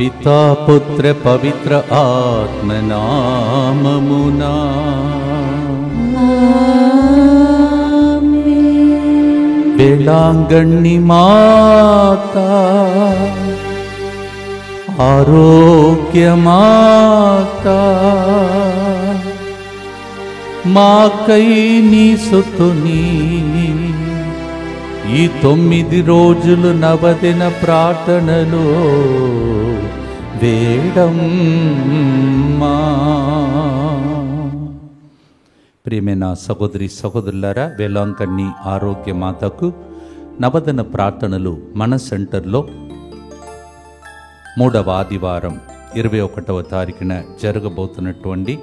పితా పుత్ర పవిత్ర ఆత్మ నామమునా వేళాంగణి మాతా ఆరోగ్య మాతా మాకై నీ సుతుని ఈ 9 రోజులు నవదిన ప్రార్థనలో వేడమ్మా. ప్రియమైన సహోదరి సహోదరులారా, వేలాంకన్ని ఆరోగ్య మాతకు నవదిన ప్రార్థనలు మన సెంటర్లో 3వ ఆదివారం 21వ తారీఖున జరగబోతున్నటువంటి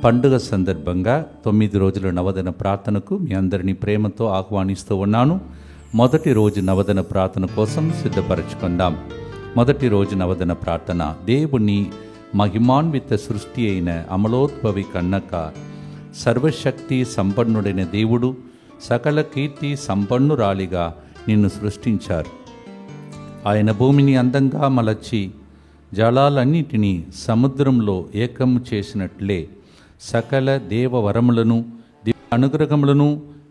పండుగ సందర్భంగా 9 రోజుల నవదిన ప్రార్థనకు మీ అందరినీ ప్రేమతో ఆహ్వానిస్తూ ఉన్నాను. మొదటి రోజు నవదిన ప్రార్థన కోసం సిద్ధపరచుకుందాం. మొదటి రోజు నవదిన ప్రార్థన, దేవుని మహిమాన్విత సృష్టి అయిన అమలోద్భవి కన్నక సర్వశక్తి సంపన్నుడైన దేవుడు సకల కీర్తి సంపన్నురాలిగా నిన్ను సృష్టించారు. ఆయన భూమిని అందంగా మలచి జలాలన్నిటినీ సముద్రంలో ఏకము చేసినట్లే సకల దేవవరములను అనుగ్రహములను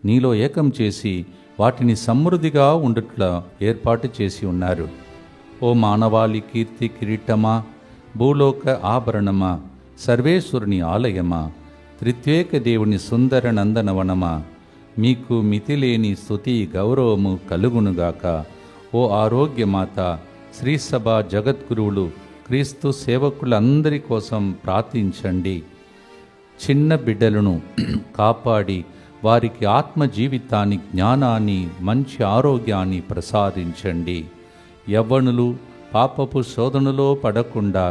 నీలో ఏకం చేసి వాటిని సమృద్ధిగా ఉండుట్లా ఏర్పాటు చేసి ఉన్నారు. ఓ మానవాళి కీర్తి కిరీటమా, భూలోక ఆభరణమా, సర్వేశ్వరుని ఆలయమా, త్రిత్వేక దేవుని సుందర నందనవనమా, మీకు మితిలేని స్తుతి గౌరవము కలుగునుగాక. ఓ ఆరోగ్యమాత, శ్రీసభ జగద్గురువులు క్రీస్తు సేవకులందరి కోసం ప్రార్థించండి. చిన్న బిడ్డలను కాపాడి వారికి ఆత్మ జీవితాన్ని, జ్ఞానాన్ని, మంచి ఆరోగ్యాన్ని ప్రసాదించండి. యవ్వనులు పాపపు శోధనలో పడకుండా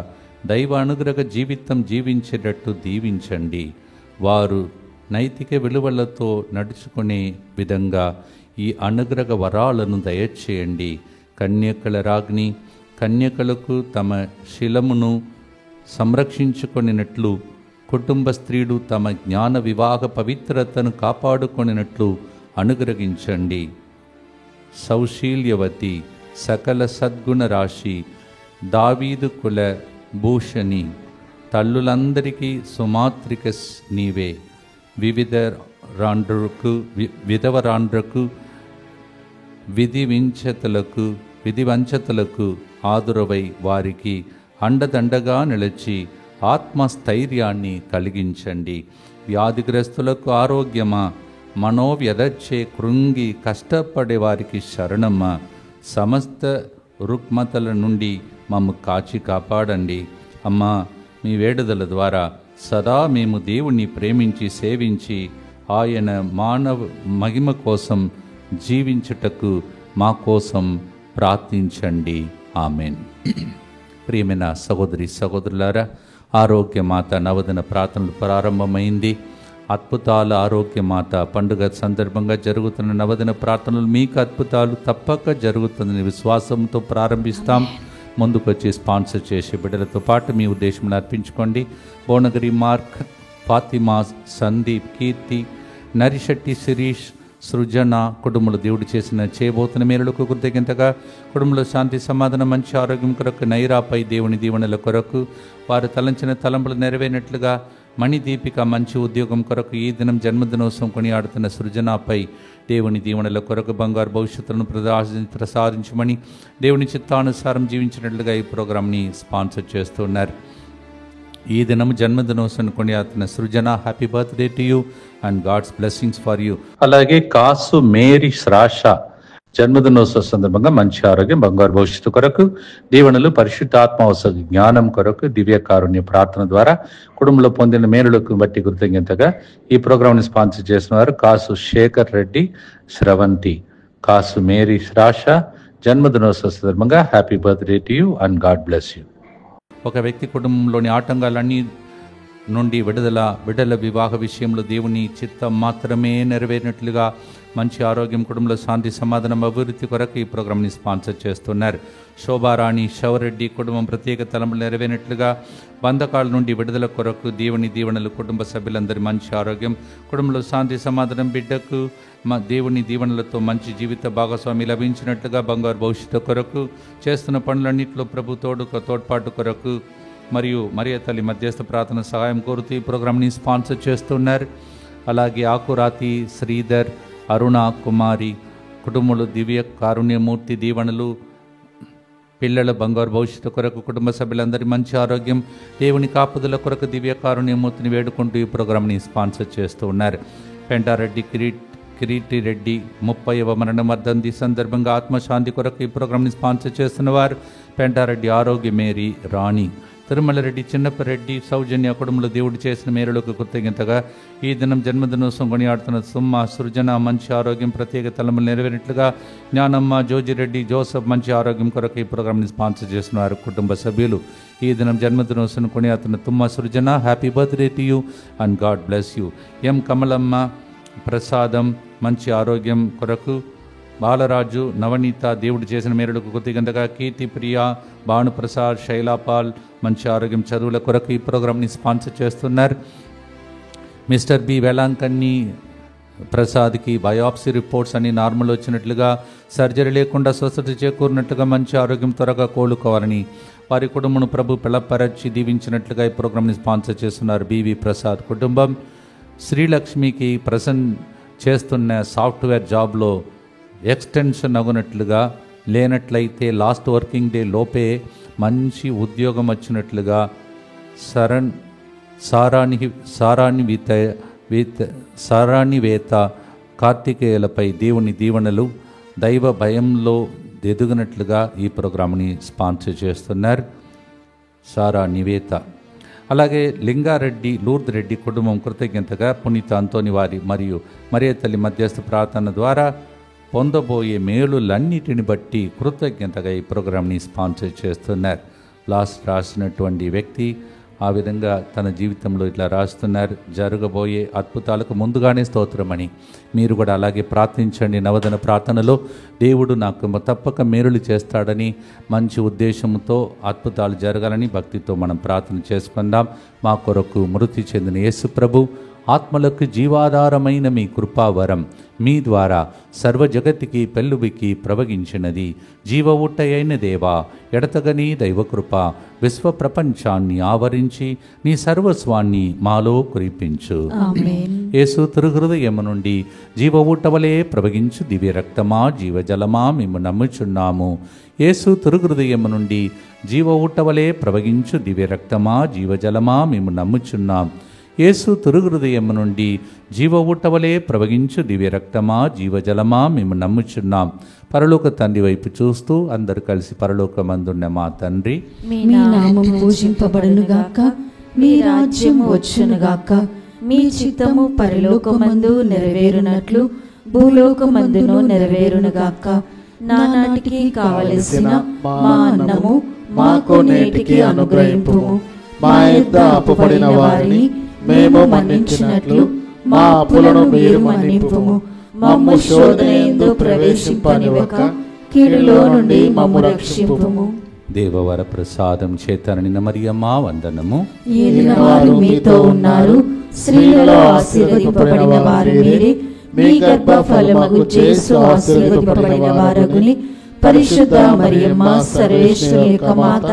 దైవ అనుగ్రహ జీవితం జీవించేటట్టు దీవించండి. వారు నైతిక విలువలతో నడుచుకునే విధంగా ఈ అనుగ్రహ వరాలను దయచేయండి. కన్యకల రాజ్ఞి కన్యకలకు తమ శిలమును సంరక్షించుకొనినట్లు, కుటుంబ స్త్రీలు తమ జ్ఞాన వివాహ పవిత్రతను కాపాడుకొనినట్లు అనుగ్రహించండి. సౌశీల్యవతి, సకల సద్గుణ రాశి, దావీదు కుల భూషణి, తల్లులందరికీ సుమాత్రిక నీవే. విధవరాండ్రకు విధివంచతలకు ఆదురవై వారికి అండదండగా నిలిచి ఆత్మస్థైర్యాన్ని కలిగించండి. వ్యాధిగ్రస్తులకు ఆరోగ్యమా, మనోవ్యధచ్చే కృంగి కష్టపడే వారికి శరణమ్మా, సమస్త రుగ్మతల నుండి మమ్ము కాచి కాపాడండి. అమ్మా, మీ వేడుదల ద్వారా సదా మేము దేవుణ్ణి ప్రేమించి సేవించి ఆయన మానవ మహిమ కోసం జీవించుటకు మా కోసం ప్రార్థించండి. ఆమెన్. ప్రియమైన సహోదరి సహోదరులారా, ఆరోగ్యమాత నవదిన ప్రార్థనలు ప్రారంభమైంది. అద్భుతాల ఆరోగ్యమాత పండుగ సందర్భంగా జరుగుతున్న నవదిన ప్రార్థనలు మీకు అద్భుతాలు తప్పక జరుగుతుందని విశ్వాసంతో ప్రారంభిస్తాం. ముందుకొచ్చి స్పాన్సర్ చేసే బిడ్డలతో పాటు మీ ఉద్దేశంలో అర్పించుకోండి. భువనగిరి మార్క్, ఫాతిమా, సందీప్, కీర్తి, నరిశెట్టి శిరీష్, సృజన కుటుంబంలో దేవుడు చేయబోతున్న మేలులకు కృతజ్ఞతగా, కుటుంబంలో శాంతి సమాధానం మంచి ఆరోగ్యం కొరకు, నైరాపై దేవుని దీవెనల కొరకు, వారు తలంచిన తలంపులు నెరవేరినట్లుగా మణిదీపిక మంచి ఉద్యోగం కొరకు, ఈ దినం జన్మదినోత్సవం కొనియాడుతున్న సృజనపై దేవుని దీవెనల కొరకు, బంగారు భవిష్యత్తులను ప్రసాదించమని దేవుని చిత్తానుసారం జీవించినట్లుగా ఈ ప్రోగ్రాంని స్పాన్సర్ చేస్తున్నారు. ఈ దినం జన్మదినోత్సవం కొనియాడుతున్న Srujana, happy birthday to you and God's blessings for you. అలాగే కాసు మేరీ శ్రాష జన్మదినోత్సవ సందర్భంగా మంచి ఆరోగ్యం, బంగారు భవిష్యత్తు కొరకు, దీవెనలు, పరిశుద్ధాత్మ జ్ఞానం కొరకు దివ్య కారుణ్య ప్రార్థన ద్వారా కుటుంబంలో పొందిన మేలులకు బట్టి కృతజ్ఞతగా ఈ ప్రోగ్రాంని స్పాన్సర్ చేసిన వారు కాసు శేఖర్ రెడ్డి, శ్రవంతి. కాసు మేరీ శ్రాష జన్మదినోత్సవ సందర్భంగా happy birthday to you and God bless you. ఒక వ్యక్తి కుటుంబంలోని ఆటంకాలన్నీ నుండి బిడ్డల వివాహ విషయంలో దేవుని చిత్తం మాత్రమే నెరవేరినట్లుగా మంచి ఆరోగ్యం, కుటుంబంలో శాంతి, సమాధానం, అభివృద్ధి కొరకు ఈ ప్రోగ్రాంని స్పాన్సర్ చేస్తున్నారు. శోభారాణి శవరెడ్డి కుటుంబం ప్రత్యేక తలంపులు నెరవేరినట్లుగా బంధకాల నుండి విడుదల కొరకు దేవుని దీవెనలు, కుటుంబ సభ్యులందరి మంచి ఆరోగ్యం, కుటుంబంలో శాంతి, సమాధానం, బిడ్డకు దేవుని దీవెనలతో మంచి జీవిత భాగస్వామి లభించినట్లుగా బంగారు భవిష్యత్తు కొరకు చేస్తున్న పనులన్నింటిలో ప్రభు తోడ్పాటు కొరకు మరియు మరియ తల్లి మధ్యస్థ ప్రార్థన సహాయం కోరుతూ ఈ ప్రోగ్రాంని స్పాన్సర్ చేస్తున్నారు. అలాగే ఆకురాతి శ్రీధర్, అరుణ కుమారి కుటుంబంలో దివ్య కారుణ్యమూర్తి దీవెనలు, పిల్లల బంగారు భవిష్యత్తు కొరకు, కుటుంబ సభ్యులందరి మంచి ఆరోగ్యం, దేవుని కాపుదల కొరకు దివ్య కారుణ్యమూర్తిని వేడుకుంటూ ఈ ప్రోగ్రాంని స్పాన్సర్ చేస్తూ ఉన్నారు. పెంటారెడ్డి కిరీటిరెడ్డి 30వ మరణ వర్ధంతి సందర్భంగా ఆత్మశాంతి కొరకు ఈ ప్రోగ్రాంని స్పాన్సర్ చేస్తున్నవారు పెంటారెడ్డి ఆరోగ్య మేరీ రాణి, తిరుమలరెడ్డి చిన్నప్పరెడ్డి సౌజన్య కుటుంబంలో దేవుడు చేసిన మేలులకు కృతజ్ఞతగా ఈ దినం జన్మదినోత్సవం కొనియాడుతున్న సుమ్మ సృజన మంచి ఆరోగ్యం, ప్రత్యేక తలములు నెరవేరినట్లుగా జ్ఞానమ్మ, జోజిరెడ్డి, జోసఫ్ మంచి ఆరోగ్యం కొరకు ఈ ప్రోగ్రాంని స్పాన్సర్ చేస్తున్నారు. కుటుంబ సభ్యులు ఈ దినం జన్మదినోత్సవం కొనియాడుతున్న Tumma Srujana, happy birthday to you and God bless you. M Kamalamma ప్రసాదం మంచి ఆరోగ్యం కొరకు, బాలరాజు, నవనీత దేవుడు చేసిన మేలులకు కృతజ్ఞతగా, కీర్తి ప్రియ, భానుప్రసాద్, శైలాపాల్ మంచి ఆరోగ్యం, చదువుల కొరకు ఈ ప్రోగ్రాంని స్పాన్సర్ చేస్తున్నారు. Mister B Velankanni ప్రసాద్కి biopsy reports అన్ని నార్మల్ వచ్చినట్లుగా, సర్జరీ లేకుండా స్వస్థత చేకూరినట్లుగా, మంచి ఆరోగ్యం త్వరగా కోలుకోవాలని వారి కుటుంబం ప్రభు పిల్లపరచి దీవించినట్లుగా ఈ ప్రోగ్రాంని స్పాన్సర్ చేస్తున్నారు. బివి ప్రసాద్ కుటుంబం. శ్రీలక్ష్మికి ప్రజెంట్ చేస్తున్న సాఫ్ట్వేర్ జాబ్లో ఎక్స్టెన్షన్ అగునట్లుగా, లేనట్లయితే లాస్ట్ వర్కింగ్ డే లోపే మంచి ఉద్యోగం వచ్చినట్లుగా, సారాణివేత కార్తికేయులపై దేవుని దీవెనలు, దైవ భయంలో ఎదుగునట్లుగా ఈ ప్రోగ్రాంని స్పాన్సర్ చేస్తున్నారు. సారా నివేత. అలాగే లింగారెడ్డి, లూర్ద్ రెడ్డి కుటుంబం కృతజ్ఞతగా పునీత అంతోని వారి మరియు మరియ తల్లి మధ్యస్థ ప్రార్థన ద్వారా పొందబోయే మేలులన్నిటిని బట్టి కృతజ్ఞతగా ఈ ప్రోగ్రాంని స్పాన్సర్ చేస్తున్నారు. లాస్ట్ రాసినటువంటి వ్యక్తి ఆ విధంగా తన జీవితంలో ఇట్లా రాస్తున్నారు. జరగబోయే అద్భుతాలకు ముందుగానే స్తోత్రమని మీరు కూడా అలాగే ప్రార్థించండి. నవదన ప్రార్థనలో దేవుడు నాకు తప్పక మేలులు చేస్తాడని మంచి ఉద్దేశంతో అద్భుతాలు జరగాలని భక్తితో మనం ప్రార్థన చేసుకుందాం. మా కొరకు మృతి చెందిన యేసు ప్రభు ఆత్మలకు జీవాధారమైన మీ కృపావరం మీ ద్వారా సర్వ జగత్తుకి పెళ్ళుబికి ప్రవగించినది. జీవ ఊటయైన దేవా, ఎడతగని దైవకృప విశ్వ ప్రపంచాన్ని ఆవరించి నీ సర్వస్వాన్ని మాలో కురిపించు. యేసు తిరుహృదయము నుండి జీవ ఊటవలే ప్రవగించు దివ్య రక్తమా, జీవజలమా మేము నమ్ముచున్నాము. యేసు తిరుహృదయము నుండి జీవ ఊటవలే ప్రవగించు దివ్య రక్తమా, జీవజలమా మేము నమ్ముచున్నాం. యేసు తిరుహృదయము నుండి జీవ ఊటవలే ప్రవగించు దివ్య రక్తమా, జీవజలమా మేము నమ్ముచున్నాం. పరలోక తండ్రి వైపు చూస్తూ అందరు కలిసి పరలోకమందున్న మా తండ్రి, మీ నామము పూజింపబడునుగాక, మీ రాజ్యం వచ్చునుగాక, మీ చిత్తము పరలోకమందు నెరవేరునట్లు భూలోకమందును నెరవేరునుగాక. నానాటికి కావలసిన మా అన్నము మాకు నేటికి అనుగ్రహింపుము. మా యొద్ద అప్పుపడిన వారిని మేము మన్నించినట్లు మా అప్పులను మీరు మన్నింపుము. మమ్ము శోధనయందు ప్రవేశింపనివ్వక కీడులో నుండి మమ్ము రక్షింపుము. దేవవర ప్రసాదం చేతనని మరియమ్మ వందనము. ఏలిన వారు మీతో ఉన్నారు, స్త్రీలలో ఆశీర్వదింపబడిన వారు మీరే. మీ గర్భ ఫలమగు యేసు ఆశీర్వదింపబడిన వారగుని. పరిశుద్ధ మరియమ్మ సర్వేశ్వరుని యొక్క మాత,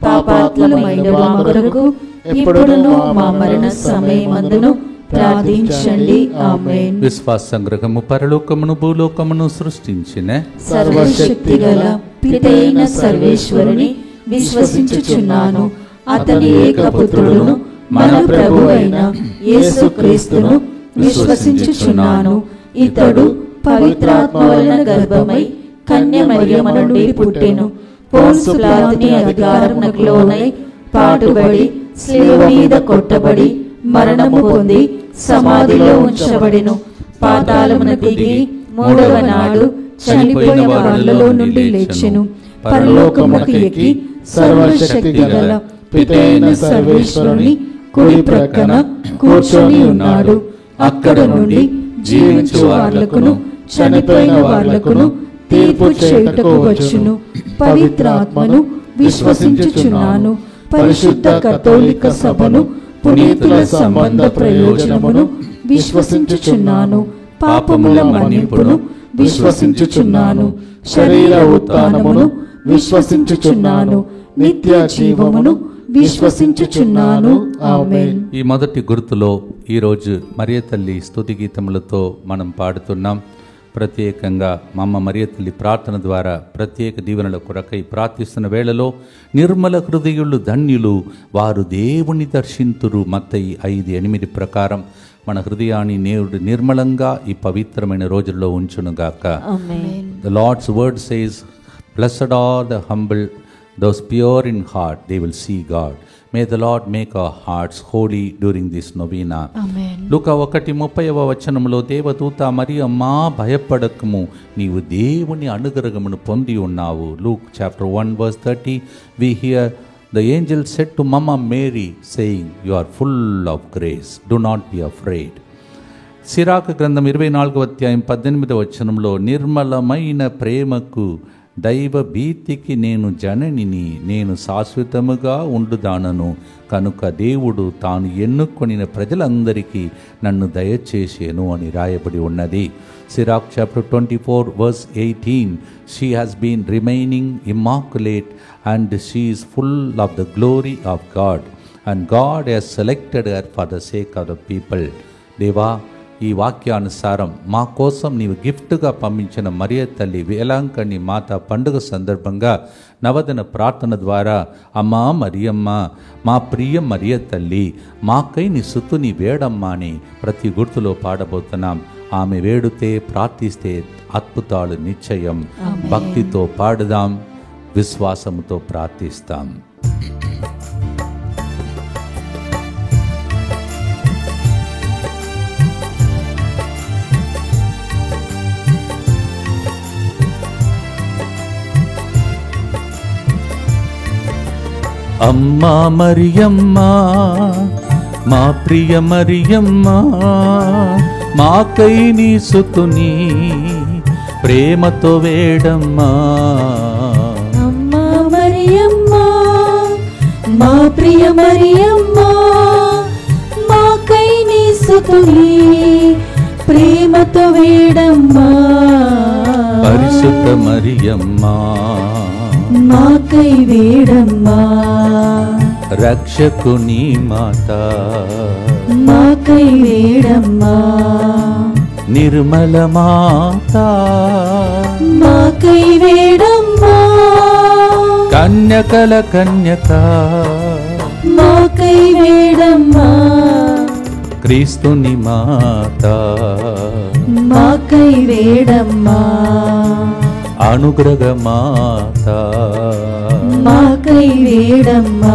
పాపాత్ములమైన మా కొరకు ఇప్పుడును మా మరణ సమయమందును ప్రార్థించండి. ఆమేన్. విశ్వాస సంగ్రహము. పరలోకమును భూలోకమును సృష్టించిన సర్వశక్తి గల పితైన సర్వేశ్వరుని విశ్వసించుచున్నాను. అతని ఏకపుత్రుడును మన ప్రభువైన యేసుక్రీస్తును విశ్వసించుచున్నాను. ఇతడు పవిత్రాత్మ వలన గర్భమై కన్య మరియమ్మ నుండి పుట్టెను. పోన్సు పిలాతుని అధికారమునకు లోనై పాటుబడి శిలువ మీద కొట్టబడి మరణము పొంది సమాధిలో ఉంచబడెను. పాతాళమున దిగి మూడవ నాడు చనిపోయిన వారిలో నుండి లేచెను. పరలోకమునకు ఎక్కి సర్వశక్తి గల పితైన సర్వేశ్వరుని కుడి ప్రక్కన కూర్చొని ఉన్నాడు. అక్కడ నుండి జీవించు వార్లకును చనిపోయిన వార్లకును తీర్పు చేయుటకు వచ్చును. పవిత్రాత్మను విశ్వసించుచున్నాను. పరిశుద్ధ కథోలిక సభను, పునీతుల సంబంధ ప్రయోజనమును విశ్వసించుచున్నాను. పాపముల మన్నింపును విశ్వసించుచున్నాను. శరీర ఉత్థానమును విశ్వసించుచున్నాను. నిత్య జీవమును విశ్వసించుచున్నాను. ఆమేన్. ఈ మొదటి గుర్తులో ఈరోజు మరియ తల్లి స్తుతి గీతములతో మనం పాడుతున్నాం. ప్రత్యేకంగా మమ్మ మరియ తల్లి ప్రార్థన ద్వారా ప్రత్యేక దీవెనల కొరకై ప్రార్థిస్తున్న వేళలో నిర్మల హృదయులు ధన్యులు, వారు దేవుని దర్శింతురు. మత్తయి 5:8 ప్రకారం మన హృదయాన్ని నేడు నిర్మలంగా ఈ పవిత్రమైన రోజుల్లో ఉంచునుగాక. The Lord's word says, "Blessed are the humble, those pure in heart, they will see God." May the Lord make our hearts holy during this novena. Amen. లూకా 1:30 దేవదూత మరియమ్మా భయపడకము, నీవు దేవుని అనుగ్రహమును పొంది ఉన్నావు. Luke chapter 1:30 we hear the angel said to Mama Mary saying, "You are full of grace, do not be afraid." సిరాకు గ్రంథం 24:18 నిర్మలమైన ప్రేమకు దైవ భీతికి నేను జననిని, నేను శాశ్వతముగా ఉండుదానను కనుక దేవుడు తాను ఎన్నుకొనిన ప్రజలందరికీ నన్ను దయచేసేను అని రాయబడి ఉన్నది. సిరాక్ chapter 24:18 she has been remaining immaculate and she is full of the glory of God and God has selected her for the sake of the people. దేవా, ఈ వాక్యానుసారం మా కోసం నీవు గిఫ్ట్గా పంపించిన మరియ తల్లి వేలాంకణి మాత పండుగ సందర్భంగా నవదన ప్రార్థన ద్వారా, అమ్మా మరియమ్మ, మా ప్రియ మరియ తల్లి, మాకై నీ సుతుని వేడమ్మా అని ప్రతి గుర్తులో పాడబోతున్నాం. ఆమె వేడితే ప్రార్థిస్తే అద్భుతాలు నిశ్చయం. భక్తితో పాడుదాం, విశ్వాసముతో ప్రార్థిస్తాం. అమ్మా మరియమ్మా, మా ప్రియ మరియమ్మా, మాకై నీ సుతుని ప్రేమతో వేడమ్మా. అమ్మా మరియమ్మా, మా ప్రియ మరియమ్మా, మాకై నీ సుతుని ప్రేమతో వేడమ్మా. పరిశుద్ధ మరియమ్మా, మాకై వేడమ్మా. రక్షకుని మాత, మాకై వేడమ్మా. నిర్మల మాత, మాకై వేడమ్మా. కన్యకల కన్యక, మాకై వేడమ్మా. క్రీస్తుని మాత, మాకై వేడమ్మా. అనుగ్రహ మాత, మాకై వేడమ్మా.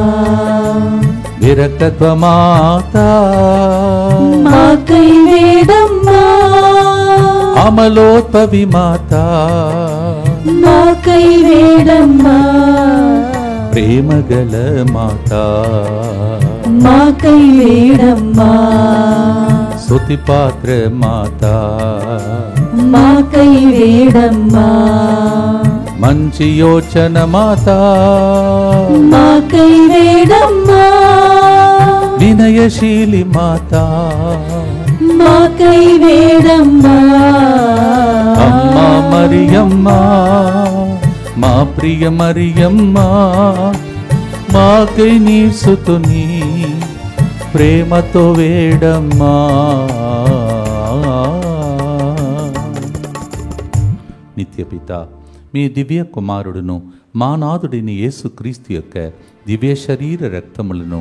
విరక్తత్వ మాత, మాకై వేడమ్మా. అమలోద్భవి మాత, మాకై వేడమ్మా. ప్రేమగల మాత, మాకై వేడమ్మా. స్తుతిపాత్ర మాత, మాకై వేడమ్మా. మంచి యోచన మాత, మాకై వేడమ్మా. వినయశీలి మాత, మాకై వేడమ్మా. అమ్మా మరియమ్మ, మా ప్రియ మరియమ్మ, మాకై నీ సుతుని ప్రేమతో వేడమ్మా. నిత్యపిత, మీ దివ్య కుమారుడును మా నాథుడిని యేసుక్రీస్తు యొక్క దివ్య శరీర రక్తములను,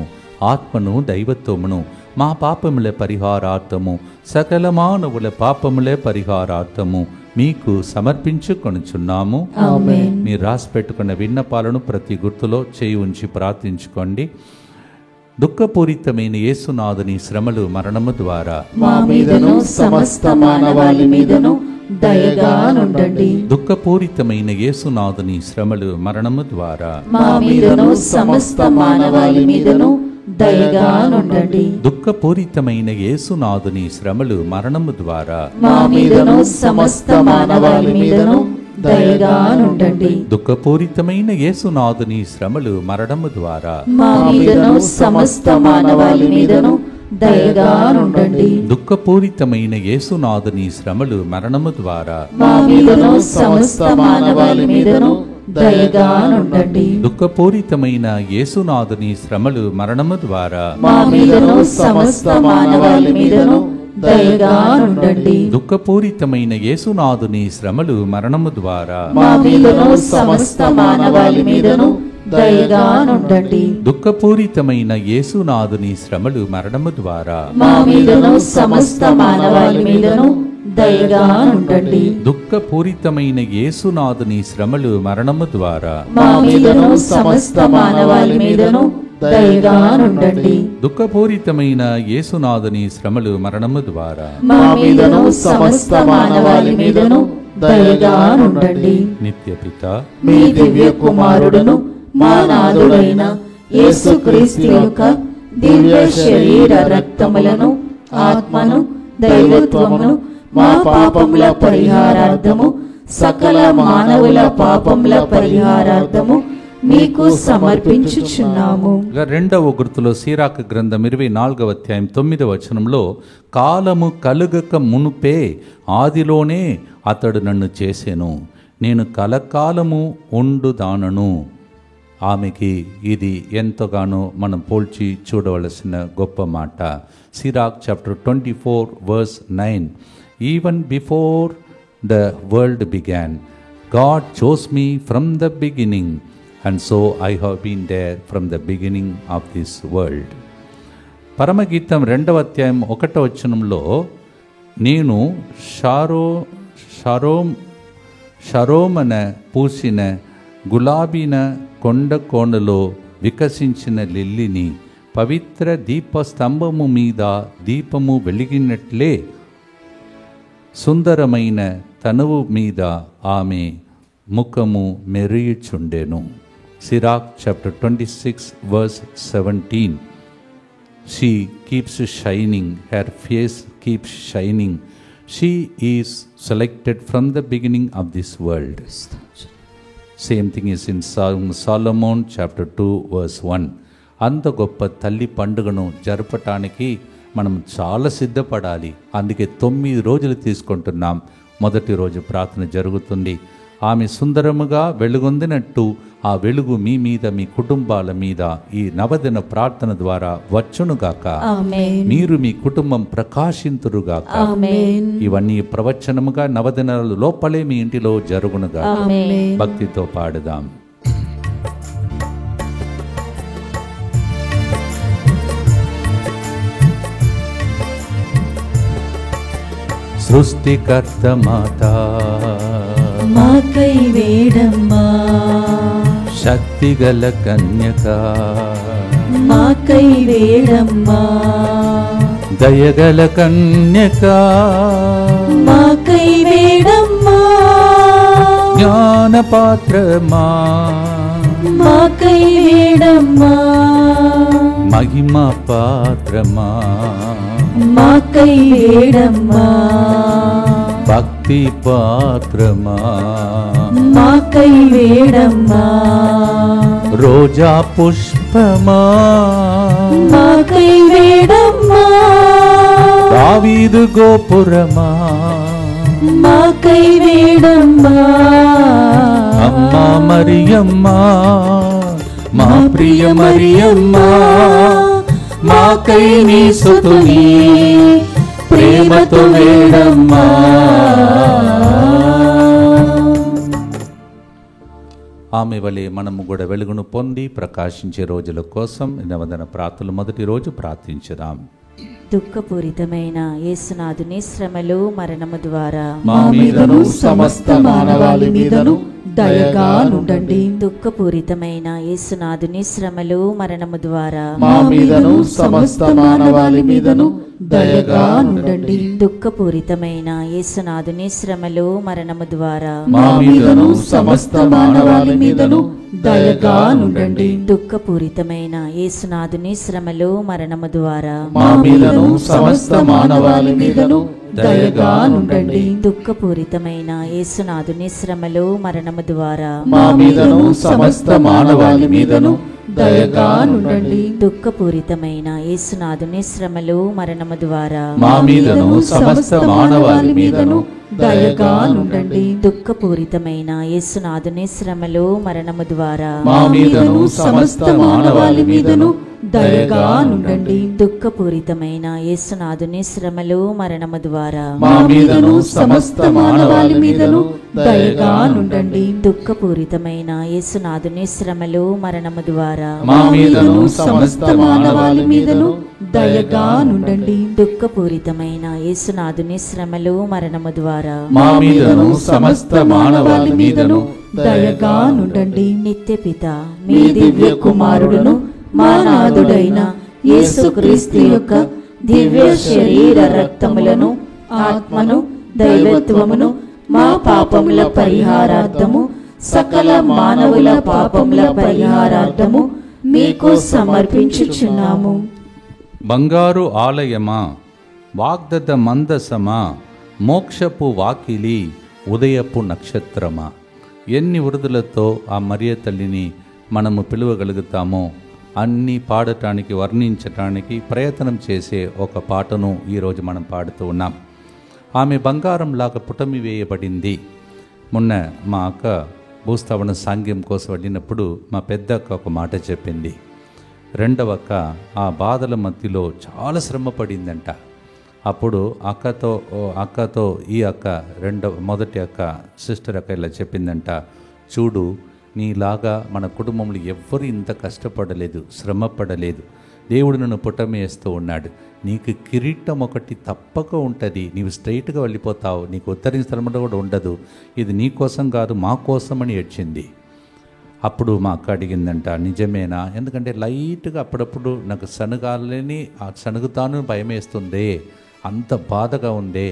ఆత్మను, దైవత్వమును మా పాపముల పరిహారార్థము, సకల మానవుల పాపముల పరిహారార్థము మీకు సమర్పించుకొనుచున్నాము. ఆమేన్. మీరు రాసి పెట్టుకున్న విన్నపాలను ప్రతి గుర్తులో చేయి ఉంచి ప్రార్థించుకోండి. దుఃఖపూరితమైన యేసునాథుని శ్రమలు మరణము ద్వారా మా మీదను సమస్త మానవాళి మీదను దయగా నుండండి. దుఃఖపూరితమైన యేసునాథుని శ్రమలు మరణము ద్వారా మా మీదను సమస్త మానవాళి మీదను దయగా నుండండి. దుఃఖపూరితమైన యేసునాథుని శ్రమలు మరణము ద్వారా మా మీదను సమస్త మానవాళి మీదను దయగా నుండండి. దుఃఖపూరితమైన యేసునాథుని శ్రమలు మరణము ద్వారా మా మీదను సమస్త మానవాళి మీదను దయగా నుండండి. దుఃఖపూరితమైన యేసునాథుని శ్రమలు మరణము ద్వారా మా మీదను సమస్త మానవాళి మీదను దయగా నుండండి. దుఃఖపూరితమైన యేసునాథుని శ్రమలు మరణము ద్వారా మా మీదను సమస్త మానవాళి మీదను దయగా నుండండి. దుఃఖపూరితమైన యేసునాథుని శ్రమలు మరణము ద్వారా మా మీదను సమస్త మానవాళి మీదను దయగా నుండండి. దుఃఖపూరితమైన యేసునాథుని శ్రమలు మరణము ద్వారా మా మీదను సమస్త మానవాళి మీదను దయగా నుండండి. దుఃఖపూరితమైన యేసునాథుని శ్రమలు మరణము ద్వారా మా మీదను సమస్త మానవాళి మీదను దయగా నుండండి. దుఃఖపూరితమైన యేసునాథుని శ్రమలు మరణము ద్వారా మా మీదను సమస్త మానవాళి మీదను దయగా నుండండి. నిత్య పిత మీ దివ్య కుమారుడును మా నాథుడైన యేసుక్రీస్తు యొక్క దివ్య శరీర రక్తములను ఆత్మను దైవత్వమును మా పాపముల పరిహారార్థము సకల మానవుల పాపముల పరిహారార్థము మీకు సమర్పించుచున్నాము. రెండవ గుర్తులో సీరాకు గ్రంథం 24వ అధ్యాయం 9వ వచనంలో కాలము కలుగక మునుపే ఆదిలోనే అతడు నన్ను చేసెను, నేను కలకాలము ఉండుదానను. ఆమెకి ఇది ఎంతగానో మనం పోల్చి చూడవలసిన గొప్ప మాట. Sirach chapter 24 verse 9, even before the world began God chose me from the beginning and so I have been there from the beginning of this world. పరమగీతం 2వ అధ్యాయం 1వ వచనంలో నేను షరోమన పూసిన గులాబీన కొండ కోణలో వికసించిన లిల్లిని, పవిత్ర దీపస్తంభము మీద దీపము వెలిగినట్లే సుందరమైన తనువు మీద ఆమె ముఖము మెరియుచుండెను. సిరాక్ chapter 26 verse 17, she keeps shining, her face keeps shining, she is selected from the beginning of this world. Same thing is in Solomon chapter 2 verse 1. అంత గొప్ప తల్లి పండుగను జరపటానికి మనం చాలా సిద్ధపడాలి. అందుకే 9 రోజులు తీసుకుంటున్నాం. మొదటి రోజు ప్రార్థన జరుగుతుంది. ఆమె సుందరముగా వెలుగొందినట్టు ఆ వెలుగు మీ మీద, మీ కుటుంబాల మీద ఈ నవదిన ప్రార్థన ద్వారా వచ్చునుగాక. మీరు మీ కుటుంబం ప్రకాశింతురుగాక. ఇవన్నీ ప్రవచనముగా నవదినాల లోపలే మీ ఇంటిలో జరుగునుగాక. భక్తితో పాడుదాం. సృష్టికర్త మాత మాకై వేడమ్మా, శక్తిగల కన్యక మాకై వేడమ్మా, దయగల కన్యక మాకై వేడమ్మా, జ్ఞానపాత్రమా మాకై వేడమ్మా, మహిమ పాత్రమా మాకై వేడమ్మా, భక్తి పాత్రమా మాకై వేడమ్మా, రోజా పుష్పమా మాకై వేడమ్మా, దావీదు గోపురమా మాకై వేడమ్మా, అమ్మా మరియమ్మా మా ప్రియ మరియమ్మా, మాకై నీ సుతుని ప్రేమతో వేడమ్మా. ఆమె వలె మనము కూడా వెలుగును పొంది ప్రకాశించే రోజుల కోసం నవదన ప్రార్థనలు మొదటి రోజు ప్రార్థించుదాం. దుఃఖపూరితమైన యేసునాథుని శ్రమలు మరణము ద్వారా మా మీదను సమస్త మానవాళి మీదను దయగా నుండండి. దుఃఖపూరితమైన యేసునాథుని శ్రమలు మరణము ద్వారా మా మీదను సమస్త మానవాళి మీదను దయగా నుండండి. దుఃఖపూరితమైన యేసునాథుని శ్రమలు మరణము ద్వారా మా మీదను సమస్త మానవాళి మీదను దయగా నుండండి. దుఃఖపూరితమైన యేసునాథుని శ్రమలు మరణము ద్వారా మా మీదను సమస్త మానవాళి మీదను దయగా నుండండి. దుఃఖపూరితమైన యేసునాథుని శ్రమలు మరణము ద్వారా మా మీదను సమస్త మానవాళి మీదను దయగా నుండండి. దుఃఖపూరితమైన యేసునాథుని శ్రమలు మరణము ద్వారా మా మీదను సమస్త మానవాళి మీదను దయగా నుండండి. దుఃఖపూరితమైన యేసునాథుని శ్రమలు మరణము ద్వారా మా మీదను సమస్త మానవాళి మీదను దయగా నుండండి. దుఃఖపూరితమైన యేసునాథుని శ్రమలు మరణము ద్వారా మా మీదను సమస్త మానవాళి మీదను దయగా నుండండి. దుఃఖపూరితమైన యేసునాథుని శ్రమలు మరణము ద్వారా మా మీదను సమస్త మానవాళి మీదను దయగా నుండండి. దుఃఖపూరితమైన యేసునాథుని శ్రమలు మరణము ద్వారా మా మీదను సమస్త మానవాళి మీదను దయగా నుండండి. నిత్యపిత మీ దివ్య కుమారుడును మా నాథుడైన యేసుక్రీస్తు యొక్క దివ్య శరీర రక్తములను ఆత్మను దైవత్వమును మా పాపముల పరిహారార్థము సకల మానవుల పాపముల పరిహారార్థము మీకు సమర్పించుచున్నాము. బంగారు ఆలయమా, వాగ్దత్త మందసమా, మోక్షపు వాకిలి, ఉదయపు నక్షత్రమా, ఎన్ని వృద్ధులతో ఆ మరియ తల్లిని మనము పిలువగలుగుతామో అన్నీ పాడటానికి, వర్ణించటానికి ప్రయత్నం చేసే ఒక పాటను ఈరోజు మనం పాడుతూ ఉన్నాం. ఆమె బంగారంలాగా పుటమి వేయబడింది. మొన్న మా అక్క భూస్థాపన సాంగ్యం కోసం వెళ్ళినప్పుడు మా పెద్ద అక్క ఒక మాట చెప్పింది. రెండవ అక్క ఆ బాధల మధ్యలో చాలా శ్రమ పడిందంట. అప్పుడు అక్కతో ఈ అక్క మొదటి అక్క సిస్టర్ అక్క ఇలా చెప్పిందంట, చూడు నీలాగా మన కుటుంబంలో ఎవ్వరు ఇంత కష్టపడలేదు, శ్రమ పడలేదు. దేవుడు నన్ను పుటమేస్తూ ఉన్నాడు. నీకు కిరీటం ఒకటి తప్పక ఉంటుంది, నీవు స్ట్రైట్గా వెళ్ళిపోతావు, నీకు ఉత్తరించడం కూడా ఉండదు. ఇది నీ కోసం కాదు, మా కోసమని ఏడ్చింది. అప్పుడు మా అక్క అడిగిందంట, నిజమేనా? ఎందుకంటే లైట్గా అప్పుడప్పుడు నాకు సనుగాలని సనుగుతాను భయమేస్తుందే, అంత బాధగా ఉందే,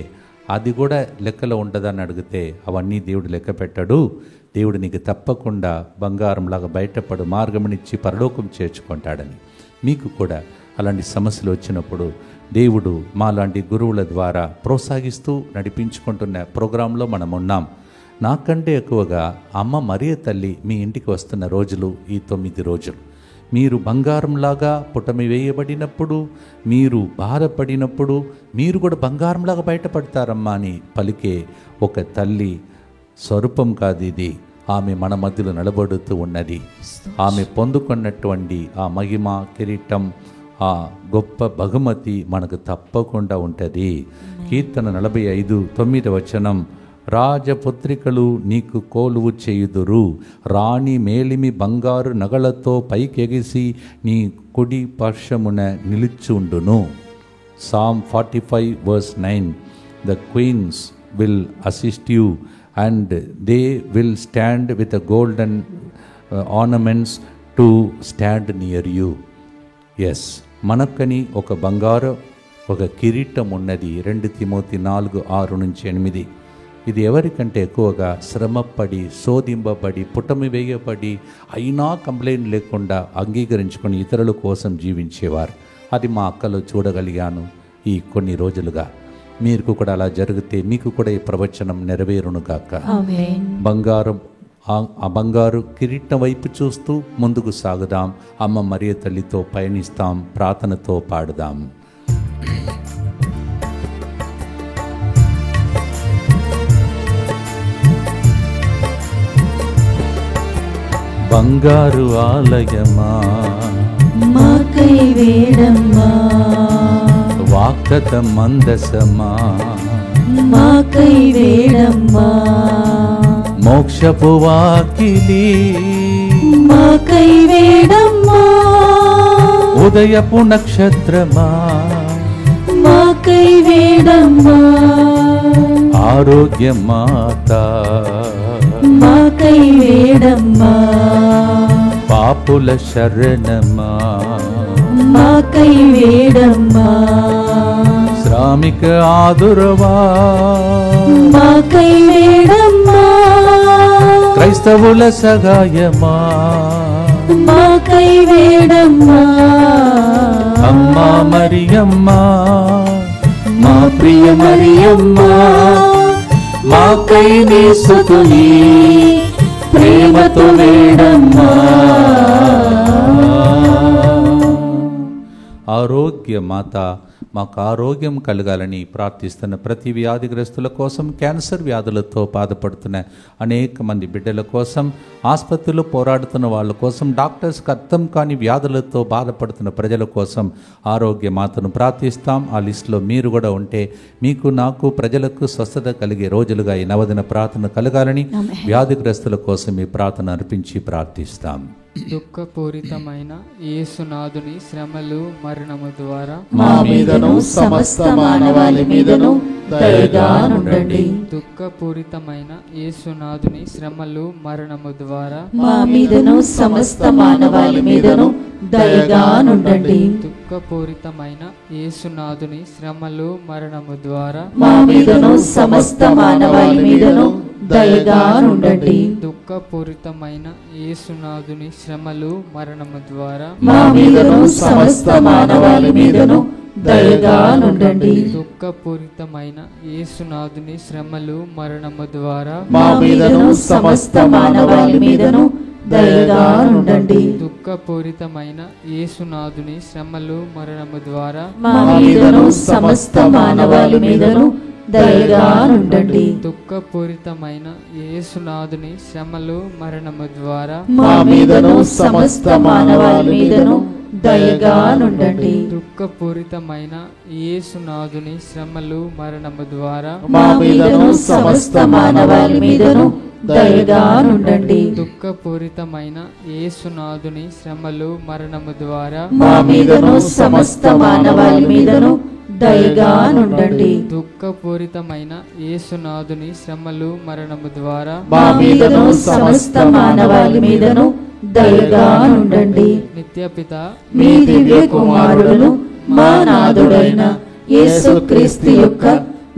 అది కూడా లెక్కలో ఉండదని అడిగితే అవన్నీ దేవుడు లెక్క పెట్టాడు. దేవుడు నీకు తప్పకుండా బంగారంలాగా బయటపడు మార్గమునిచ్చి పరలోకం చేర్చుకుంటాడని. మీకు కూడా అలాంటి సమస్యలు వచ్చినప్పుడు దేవుడు మాలాంటి గురువుల ద్వారా ప్రోత్సహిస్తూ నడిపించుకుంటున్న ప్రోగ్రాంలో మనం ఉన్నాం. నాకంటే ఎక్కువగా అమ్మ మరియ తల్లి మీ ఇంటికి వస్తున్న రోజులు ఈ 9 రోజులు. మీరు బంగారంలాగా పుటమి వేయబడినప్పుడు, మీరు బాధపడినప్పుడు మీరు కూడా బంగారంలాగా బయటపడతారమ్మా అని పలికే ఒక తల్లి స్వరూపం కాదు ఇది. ఆమె మన మధ్యలో నిలబడుతూ ఉన్నది. ఆమె పొందుకున్నటువంటి ఆ మహిమ, కిరీటం, ఆ గొప్ప బహుమతి మనకు తప్పకుండా ఉంటుంది. కీర్తన 45:9 రాజపుత్రికలు నీకు కోలువు చేయుదురు, రాణి మేలిమి బంగారు నగలతో పైకెగిసి నీ కుడి పార్శ్వమున నిలుచుండును. Psalm 45:9 The queens will assist you and they will stand with the golden ornaments to stand near you. Yes, మనకని ఒక బంగారు ఒక కిరీటం ఉన్నది. 2 తిమోతి 4:6-8. ఇది ఎవరికంటే ఎక్కువగా శ్రమపడి, శోధింపబడి, పుటమి వేయబడి, అయినా కంప్లైంట్ లేకుండా అంగీకరించుకొని ఇతరుల కోసం జీవించేవారు. అది మా అక్కలో చూడగలిగాను ఈ కొన్ని రోజులుగా. మీకు కూడా అలా జరిగితే మీకు కూడా ఈ ప్రవచనం నెరవేరునుగాక. ఆ బంగారు కిరీటం వైపు చూస్తూ ముందుకు సాగుదాం. అమ్మ మరియ తల్లితో పయనిస్తాం, ప్రార్థనతో పాడుదాం. బంగారు ఆలయమా, మాకై వేడమ్మా, వాగ్దత్త మందసమా, మాకై వేడమ్మా, మోక్షపు వాకిలి, మాకై వేడమ్మా, ఉదయపు నక్షత్రమా, మాకై వేడమ్మా, ఆరోగ్య మాత, మాకై వేడమ్మా, పాపుల శరణమా, మాకై వేడమ్మా, నామిక ఆదురవా మాకై వేడమ్మా క్రైస్తవుల సహాయమా మాకై వేడమ్మా అమ్మా మరియమ్మా మా ప్రియ మరియమ్మా మాకై నీ స్తుతుని ప్రేమతో వేడమ్మా. ఆరోగ్య మాత మాకు ఆరోగ్యం కలగాలని ప్రార్థిస్తున్న ప్రతి వ్యాధిగ్రస్తుల కోసం, క్యాన్సర్ వ్యాధులతో బాధపడుతున్న అనేక మంది బిడ్డల కోసం, ఆసుపత్రిలో పోరాడుతున్న వాళ్ళ కోసం, డాక్టర్స్కి అర్థం కాని వ్యాధులతో బాధపడుతున్న ప్రజల కోసం ఆరోగ్య మాతను ప్రార్థిస్తాం. ఆ లిస్టులో మీరు కూడా ఉంటే మీకు నాకు ప్రజలకు స్వస్థత కలిగే రోజులుగా ఈ నవదిన ప్రార్థన కలగాలని వ్యాధిగ్రస్తుల కోసం ఈ ప్రార్థన అర్పించి ప్రార్థిస్తాం. దుఃఖపూరితమైన యేసునాథుని శ్రమలు మరణము ద్వారా మా మీదను సమస్త మానవాళి మీదను దయగా నుండండి. దుఃఖపూరితమైన యేసునాథుని శ్రమలు మరణము ద్వారా మా మీదను సమస్త మానవాళి మీదను దయగా నుండండి. దుఃఖపూరితమైన యేసునాథుని శ్రమలు మరణము ద్వారా మా మీదను సమస్త మానవాళి మీదను దయగా నుండండి. దుఃఖపూరితమైన యేసునాథుని శ్రమలు మరణము ద్వారా మా మీదను సమస్త మానవాళి మీదను దయగా నుండండి. దుఃఖపూరితమైన యేసునాథుని శ్రమలు మరణము ద్వారా మా మీదను సమస్త మానవాళి మీదను దయగా నుండండి. దుఃఖపూరితమైన యేసునాథుని శ్రమలు మరణము ద్వారా మా మీదను సమస్త మానవాళి మీదను దయగా నుండండి. దుఃఖపూరితమైన యేసునాథుని శ్రమలు మరణము ద్వారా మా మీదను సమస్త మానవాళి మీదను దయగా నుండండి. దుఃఖపూరితమైన యేసునాథుని శ్రమలు మరణము ద్వారా మా మీదను సమస్త మానవాళి మీదను దయగా నుండండి. దుఃఖపూరితమైన యేసునాథుని శ్రమలు మరణము ద్వారా మా మీదను సమస్త మానవాళి మీదను దయగా నుండండి. దుఃఖపూరితమైన యేసునాథుని శ్రమలు మరణము ద్వారా మా మీదను సమస్త మానవాళి మీదను దయగా నుండండి. నిత్యపిత మీ దివ్య కుమారులను మా నాథుడైన యేసుక్రీస్తు యొక్క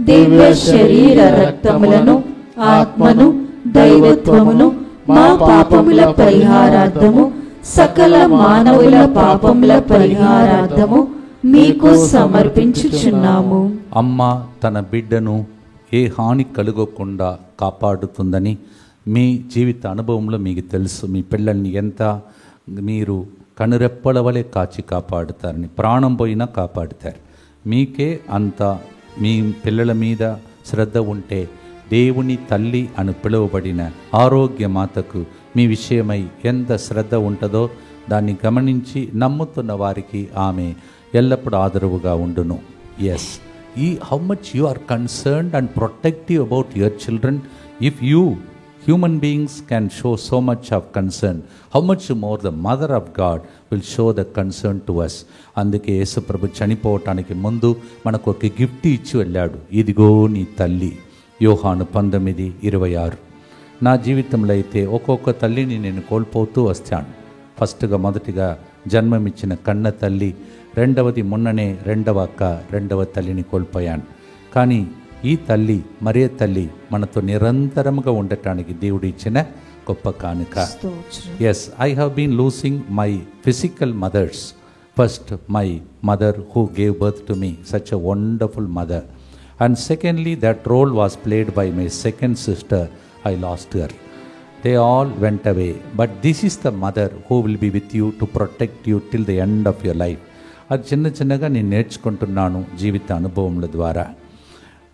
దివ్య శరీర రక్తములను, ఆత్మను, దైవత్వమును మా పాపముల పరిహారార్థము, సకల మానవుల పాపముల పరిహారార్థము మీకు సమర్పించుచున్నాము. అమ్మ తన బిడ్డను ఏ హాని కలుగకుండా కాపాడుతుందని మీ జీవిత అనుభవంలో మీకు తెలుసు. మీ పిల్లల్ని ఎంత మీరు కనురెప్పల వలె కాచి కాపాడుతారని, ప్రాణం పోయినా కాపాడుతారు. మీకే అంత మీ పిల్లల మీద శ్రద్ధ ఉంటే దేవుని తల్లి అని పిలువబడిన ఆరోగ్య మాతకు మీ విషయమై ఎంత శ్రద్ధ ఉంటుందో దాన్ని గమనించి నమ్ముతున్న వారికి ఆమె ఎల్లప్పుడూ ఆదరవుగా ఉండును. Yes, how much you are concerned and protective about your children. If you human beings can show so much of concern, how much more the mother of God will show the concern to us. అందుకే యేసు ప్రభు చనిపోవటానికి ముందు మనకు ఒక gift ఇచ్చి వెళ్ళాడు. ఇదిగో నీ తల్లి. యోహాను 19:26. నా జీవితంలో అయితే ఒక్కొక్క తల్లిని నేను కోల్పోతూ వస్తాను. మొదటిగా జన్మమిచ్చిన కన్న తల్లి, రెండవది మొన్ననే రెండవ అక్క, రెండవ తల్లిని కోల్పోయాను. కానీ ఈ తల్లి, మరే తల్లి మనతో నిరంతరంగా ఉండటానికి దేవుడు ఇచ్చిన గొప్ప కానుక. Yes, I have been losing my physical mothers. First my mother who gave birth to me, such a wonderful mother. And secondly, that role was played by my second sister. I lost her. They all went away. But this is the mother who will be with you to protect you till the end of your life. అది చిన్నగా నేను నేర్చుకుంటున్నాను జీవిత అనుభవముల ద్వారా.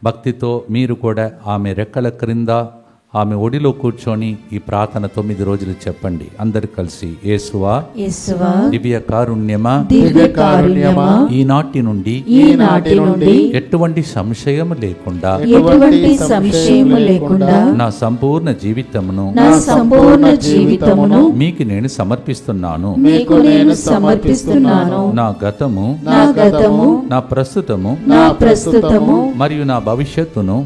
భక్తితో మీరు కూడా ఆమె రెక్కల క్రింద, ఆమె ఒడిలో కూర్చొని ఈ ప్రార్థన 9 రోజులు చెప్పండి. అందరు కలిసి, యేసువా దివ్య కారుణ్యమా, ఈనాటి నుండి ఎటువంటి సంశయము లేకుండా నా సంపూర్ణ జీవితమును మీకు నేను సమర్పిస్తున్నాను. నా గతము, నా ప్రస్తుతము మరియు నా భవిష్యత్తును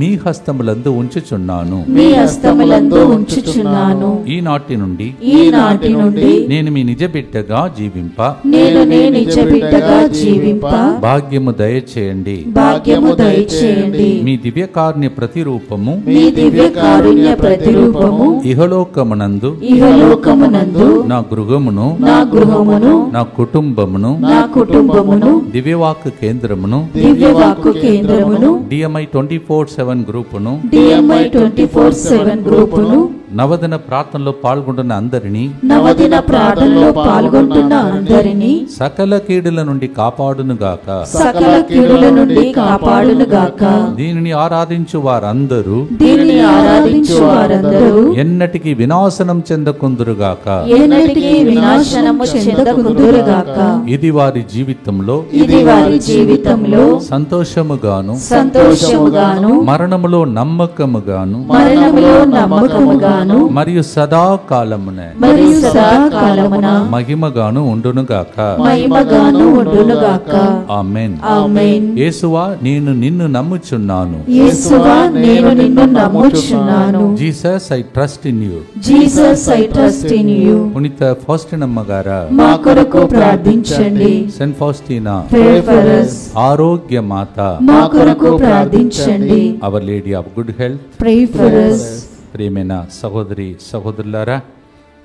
మీ హస్తం హస్తములందు ఉంచుచున్నాను. మీ హస్తములందు ఉంచుచున్నాను. ఈనాటి నుండి ఈనాటి నుండి నేను మీ నిజ బిడ్డగా జీవింప నేను నీ నిజ బిడ్డగా జీవింప భాగ్యము దయచేయండి. భాగ్యము దయచేయండి. మీ దివ్యకారుణ్య ప్రతిరూపము మీ దివ్య కారుణ్య ప్రతిరూపము ఇహలోకమునందు ఇహలోకమునందు నా గృహమును నా గృహమును నా కుటుంబమును నా కుటుంబమును దివ్యవాక్ కేంద్రమును దివ్యవాక్కు కేంద్రమును డిఎంఐ 24/7 గ్రూపును డిఎంఐ 24/7 గ్రూపును నవదిన ప్రార్థనలో పాల్గొంటున్న అందరినీ నవదిన ప్రార్థనలో పాల్గొంటున్న అందరినీ సకల కీడుల నుండి కాపాడునుగాక. సకల కీడుల నుండి కాపాడునుగాక. దీనిని ఆరాధించు వారందరూ దీనిని ఆరాధించు వారందరూ ఎన్నటికి వినాశనం చెందకుందురుగాక. ఎన్నటికీ వినాశనము చెందకుందురుగాక. ఇది వారి జీవితంలో ఇది వారి జీవితంలో సంతోషముగాను సంతోషముగాను మరణములో నమ్మకముగాను మరణములో నమ్మకముగాను మరియు సదాకాలమున మరియు సదాకాలమున మహిమగాను ఉండునుగాక. మహిమగాను ఉండునుగాక. ఆమేన్. ఆమేన్. యేసువా నేను నిన్ను నమ్ముచున్నాను. యేసువా నేను నిన్ను నమ్ముచున్నాను. Jesus I trust in you. Jesus I trust in you. పునీత ఫౌస్టినమ్మ గారా మా కొరకు ప్రార్థించండి. Saint Faustina Pray for us. ఆరోగ్య మాత మా కొరకు ప్రార్థించండి. Our Lady of Good Health. Pray for us. ప్రియమైన సహోదరి సహోదరులారా,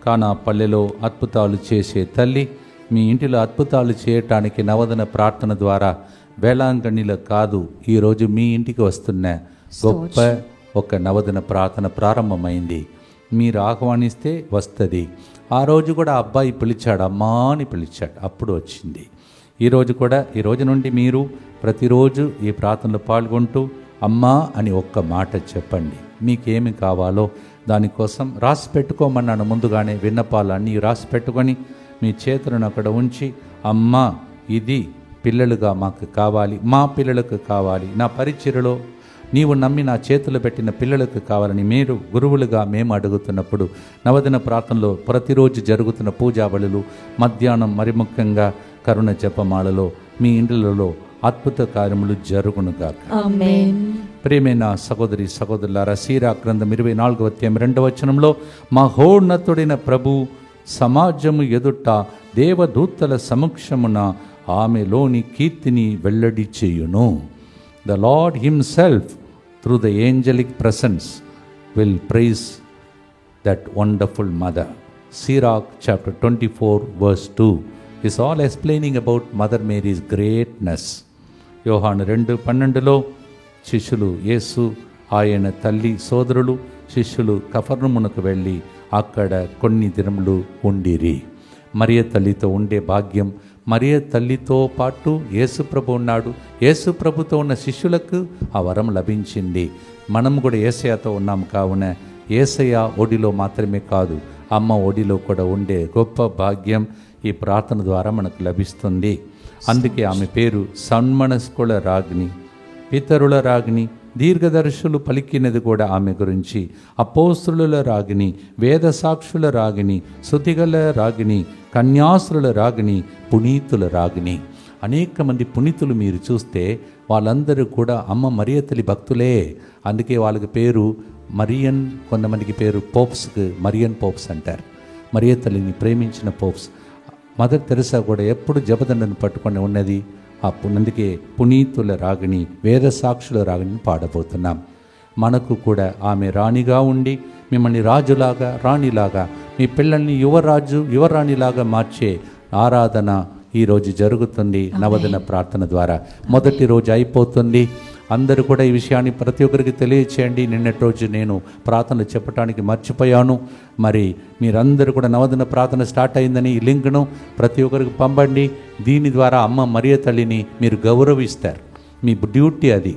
కానా పల్లెలో అద్భుతాలు చేసే తల్లి మీ ఇంటిలో అద్భుతాలు చేయటానికి నవదన ప్రార్థన ద్వారా వేళాంగణిలో కాదు, ఈరోజు మీ ఇంటికి వస్తున్న గొప్ప ఒక నవదన ప్రార్థన ప్రారంభమైంది. మీరు ఆహ్వానిస్తే వస్తుంది. ఆ రోజు కూడా అబ్బాయి పిలిచాడు, అమ్మా అని పిలిచాడు, అప్పుడు వచ్చింది. ఈరోజు కూడా ఈ రోజు నుండి మీరు ప్రతిరోజు ఈ ప్రార్థనలో పాల్గొంటూ అమ్మా అని ఒక్క మాట చెప్పండి. మీకేమి కావాలో దానికోసం రాసి పెట్టుకోమన్నాను. ముందుగానే విన్నపాలు అన్నీ రాసి పెట్టుకొని మీ చేతులను అక్కడ ఉంచి, అమ్మా ఇది పిల్లలుగా మాకు కావాలి, మా పిల్లలకు కావాలి, నా పరిచర్యలో నీవు నమ్మి నా చేతులు పెట్టిన పిల్లలకు కావాలని మీరు గురువులుగా మేము అడుగుతున్నప్పుడు నవదిన ప్రార్థనలో ప్రతిరోజు జరుగుతున్న పూజాబలులు, మధ్యాహ్నం మరి ముఖ్యంగా కరుణ జపమాలలో మీ ఇండ్లలో అద్భుత కార్యములు జరుగునుగాక. ఆమేన్. ప్రియమైన సహోదరి సహోదరులారా, సీరా గ్రంథం 24:2 మహోన్నతుడైన ప్రభు సమాజము ఎదుట దేవదూతల సమక్షమున ఆమెలోని కీర్తిని వెల్లడి చేయును. The Lord himself through the angelic presence will praise that wonderful mother. Sirach chapter 24:2 is all explaining about Mother Mary's greatness. యోహాను 2:12 శిష్యులు యేసు ఆయన తల్లి సోదరులు శిష్యులు కఫర్నమునకు వెళ్ళి అక్కడ కొన్ని దినములు ఉండిరి. మరియ తల్లితో ఉండే భాగ్యం, మరియ తల్లితో పాటు యేసు ప్రభు ఉన్నాడు. యేసు ప్రభుతో ఉన్న శిష్యులకు ఆ వరం లభించింది. మనం కూడా యేసయ్యతో ఉన్నాం. కావున యేసయ్య ఒడిలో మాత్రమే కాదు, అమ్మ ఒడిలో కూడా ఉండే గొప్ప భాగ్యం ఈ ప్రార్థన ద్వారా మనకు లభిస్తుంది. అందుకే ఆమె పేరు సన్మనస్కుల రాజ్ఞి, పితరుల రాజ్ఞి, దీర్ఘదర్శులు పలికినది కూడా ఆమె గురించి. అపోస్తుల రాగిని, వేద సాక్షుల రాగిని, శృతిగల రాగిని, కన్యాసుల రాగిని, పునీతుల రాగిని. అనేక మంది పునీతులు మీరు చూస్తే వాళ్ళందరూ కూడా అమ్మ మరియ తల్లి భక్తులే. అందుకే వాళ్ళకి పేరు మరియన్, కొంతమందికి పేరు పోప్స్కి మరియన్ పోప్స్ అంటారు. మరియ తల్లిని ప్రేమించిన పోప్స్. మదర్ తెరెసా కూడా ఎప్పుడు జపదండను పట్టుకొని ఉన్నది. అందుకే పునీతుల రాగిని, వేద సాక్షుల రాగిని పాడబోతున్నాం. మనకు కూడా ఆమె రాణిగా ఉండి మిమ్మల్ని రాజులాగా, రాణిలాగా, మీ పిల్లల్ని యువరాజు, యువరాణిలాగా మార్చే ఆరాధన ఈరోజు జరుగుతుంది నవదిన ప్రార్థన ద్వారా. మొదటి రోజు అయిపోతుంది. అందరూ కూడా ఈ విషయాన్ని ప్రతి ఒక్కరికి తెలియచేయండి. నిన్నటి రోజు నేను ప్రార్థనలు చెప్పడానికి మర్చిపోయాను. మరి మీరందరూ కూడా నవదిన ప్రార్థన స్టార్ట్ అయిందని ఈ లింక్ను ప్రతి ఒక్కరికి పంపండి. దీని ద్వారా అమ్మ మరియ తల్లిని మీరు గౌరవిస్తారు. మీ డ్యూటీ అది.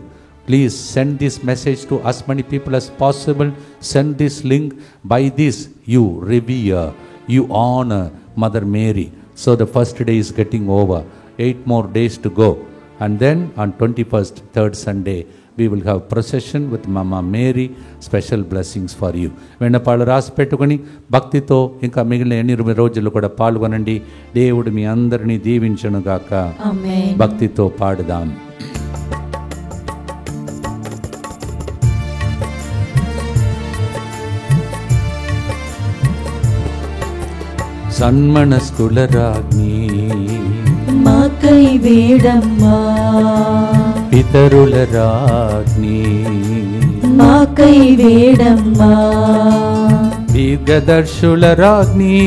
Please send this message to as many people as possible. Send this link. By this you revere, you honor Mother Mary. So the first day is getting over. 8 more days to go. And then on 21st, third Sunday, we will have procession with Mama Mary. Special blessings for you. వెన్నపాళ్ళు రాసి పెట్టుకొని భక్తితో ఇంకా మిగిలిన 8 రోజులు కూడా పాల్గొనండి. దేవుడు మీ అందరినీ దీవించునుగాక. ఆమేన్. భక్తితో పాడుదాం. సన్మనస్కుల రాజ్ఞి మాకై వేడమ్మా, పితరుల రాజ్ఞి మాకై వేడమ్మా, దీర్ఘదర్శుల రాజ్ఞి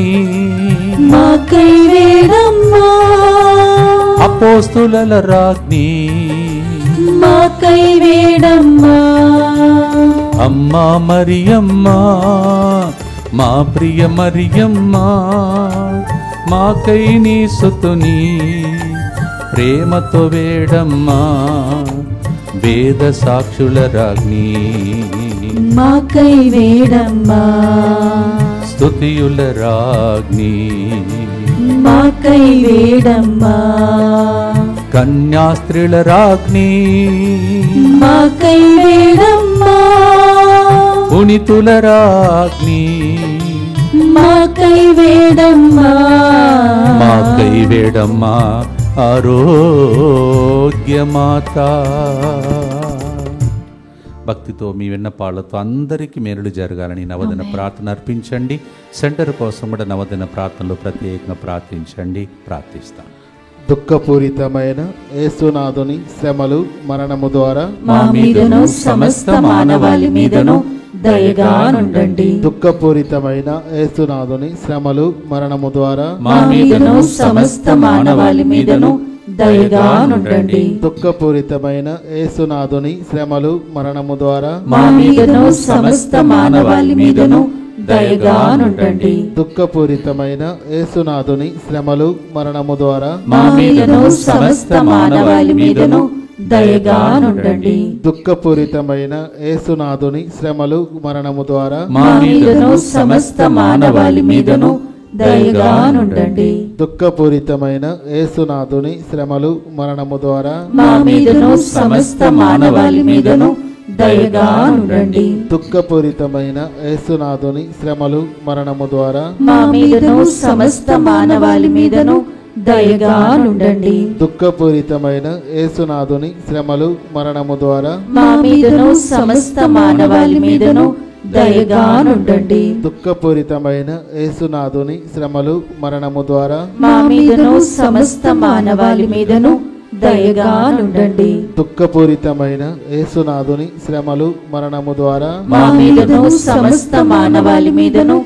మాకై వేడమ్మా, అపోస్తుల రాజ్ఞి మాకై వేడమ్మా, అమ్మా మరియమ్మా మా ప్రియ మరియమ్మా, మాకై నీ సుతుని ప్రేమతో వేడమ్మా, వేద సాక్షుల రాజ్ఞి మాకై వేడమ్మా, స్తుతియుల రాజ్ఞి మాకై వేడమ్మా, కన్యాస్త్రీల రాజ్ఞి మాకై వేడమ్మా, పునితుల రాజ్ఞి మాకై వేడమ్మా, మాకై వేడమ్మా ఆరోగ్యమాత. భక్తితో మీ విన్నపాలతో అందరికీ మేలులు జరగాలని నవదిన ప్రార్థన అర్పించండి. సెంటర్ కోసం కూడా నవదిన ప్రార్థనలో ప్రత్యేకంగా ప్రార్థించండి. ప్రార్థిస్తాం. దుఃఖపూరితమైన యేసునాథుని శ్రమలు మరణము ద్వారా మా మీదను సమస్త మానవాళి మీదను దయగా నుండండి. దుఃఖపూరితమైన యేసునాథుని శ్రమలు మరణము ద్వారా మా మీదను సమస్త మానవాళి మీదను దయగా నుండండి. దుఃఖపూరితమైన యేసునాథుని శ్రమలు మరణము ద్వారా మా మీదను సమస్త మానవాళి మీదను దయగా నుండండి. దుఃఖపూరితమైన యేసునాథుని శ్రమలు మరణము ద్వారా మా మీదను సమస్త మానవాళి మీదను దయగా నుండండి. దుఃఖపూరితమైన యేసునాథుని శ్రమలు మరణము ద్వారా మా మీదను సమస్త మానవాళి మీదను దయగా నుండండి. దుఃఖపూరితమైన యేసునాథుని శ్రమలు మరణము ద్వారా మా మీదను సమస్త మానవాళి మీదను దయగా నుండండి. దుఃఖపూరితమైన యేసునాథుని శ్రమలు మరణము ద్వారా మా మీదను సమస్త మానవాళి మీదను దయగా నుండండి. దుఃఖపూరితమైన యేసునాథుని శ్రమలు మరణము ద్వారా మా మీదను సమస్త మానవాళి మీదను దయగా నుండండి. దుఃఖపూరితమైన యేసునాథుని శ్రమలు మరణము ద్వారా మా మీదను సమస్త మానవాళి మీదను దయగా నుండండి. దుఃఖపూరితమైన యేసునాథుని శ్రమలు మరణము ద్వారా మా మీదను సమస్త మానవాళి మీదను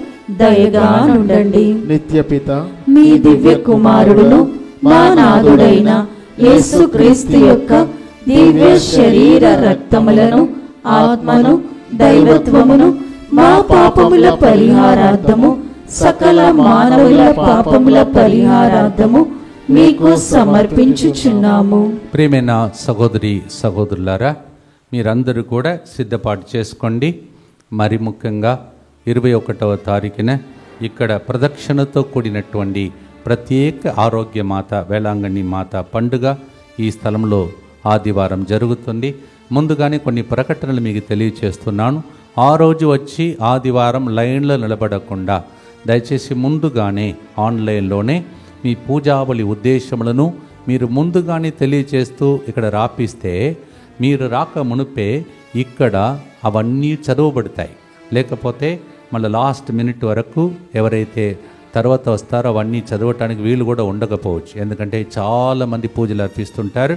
దయగా నుండండి. నిత్యపిత మీ దివ్య కుమారుడును మా నాథుడైన యేసుక్రీస్తు యొక్క దివ్య శరీర రక్తములను ఆత్మను దైవత్వమును మా పాపముల పరిహారార్థము సకల మానవుల పాపముల పరిహారార్థము మీకు సమర్పించుచున్నాము. ప్రియమైన సహోదరి సహోదరులారా, మీరందరూ కూడా సిద్ధపాటు చేసుకోండి. మరి ముఖ్యంగా 21వ తారీఖున ఇక్కడ ప్రదక్షిణతో కూడినటువంటి ప్రత్యేక ఆరోగ్య మాత వేలాంగణి మాత పండుగ ఈ స్థలంలో ఆదివారం జరుగుతుంది. ముందుగానే కొన్ని ప్రకటనలు మీకు తెలియచేస్తున్నాను. ఆ రోజు వచ్చి ఆదివారం లైన్లో నిలబడకుండా దయచేసి ముందుగానే ఆన్లైన్లోనే మీ పూజావళి ఉద్దేశములను మీరు ముందుగానే తెలియచేస్తూ ఇక్కడ రాపిస్తే మీరు రాక మునుపే ఇక్కడ అవన్నీ చదవబడతాయి. లేకపోతే మళ్ళీ లాస్ట్ మినిట్ వరకు ఎవరైతే తర్వాత వస్తారో అవన్నీ చదవటానికి వీలు కూడా ఉండకపోవచ్చు. ఎందుకంటే చాలామంది పూజలు అర్పిస్తుంటారు.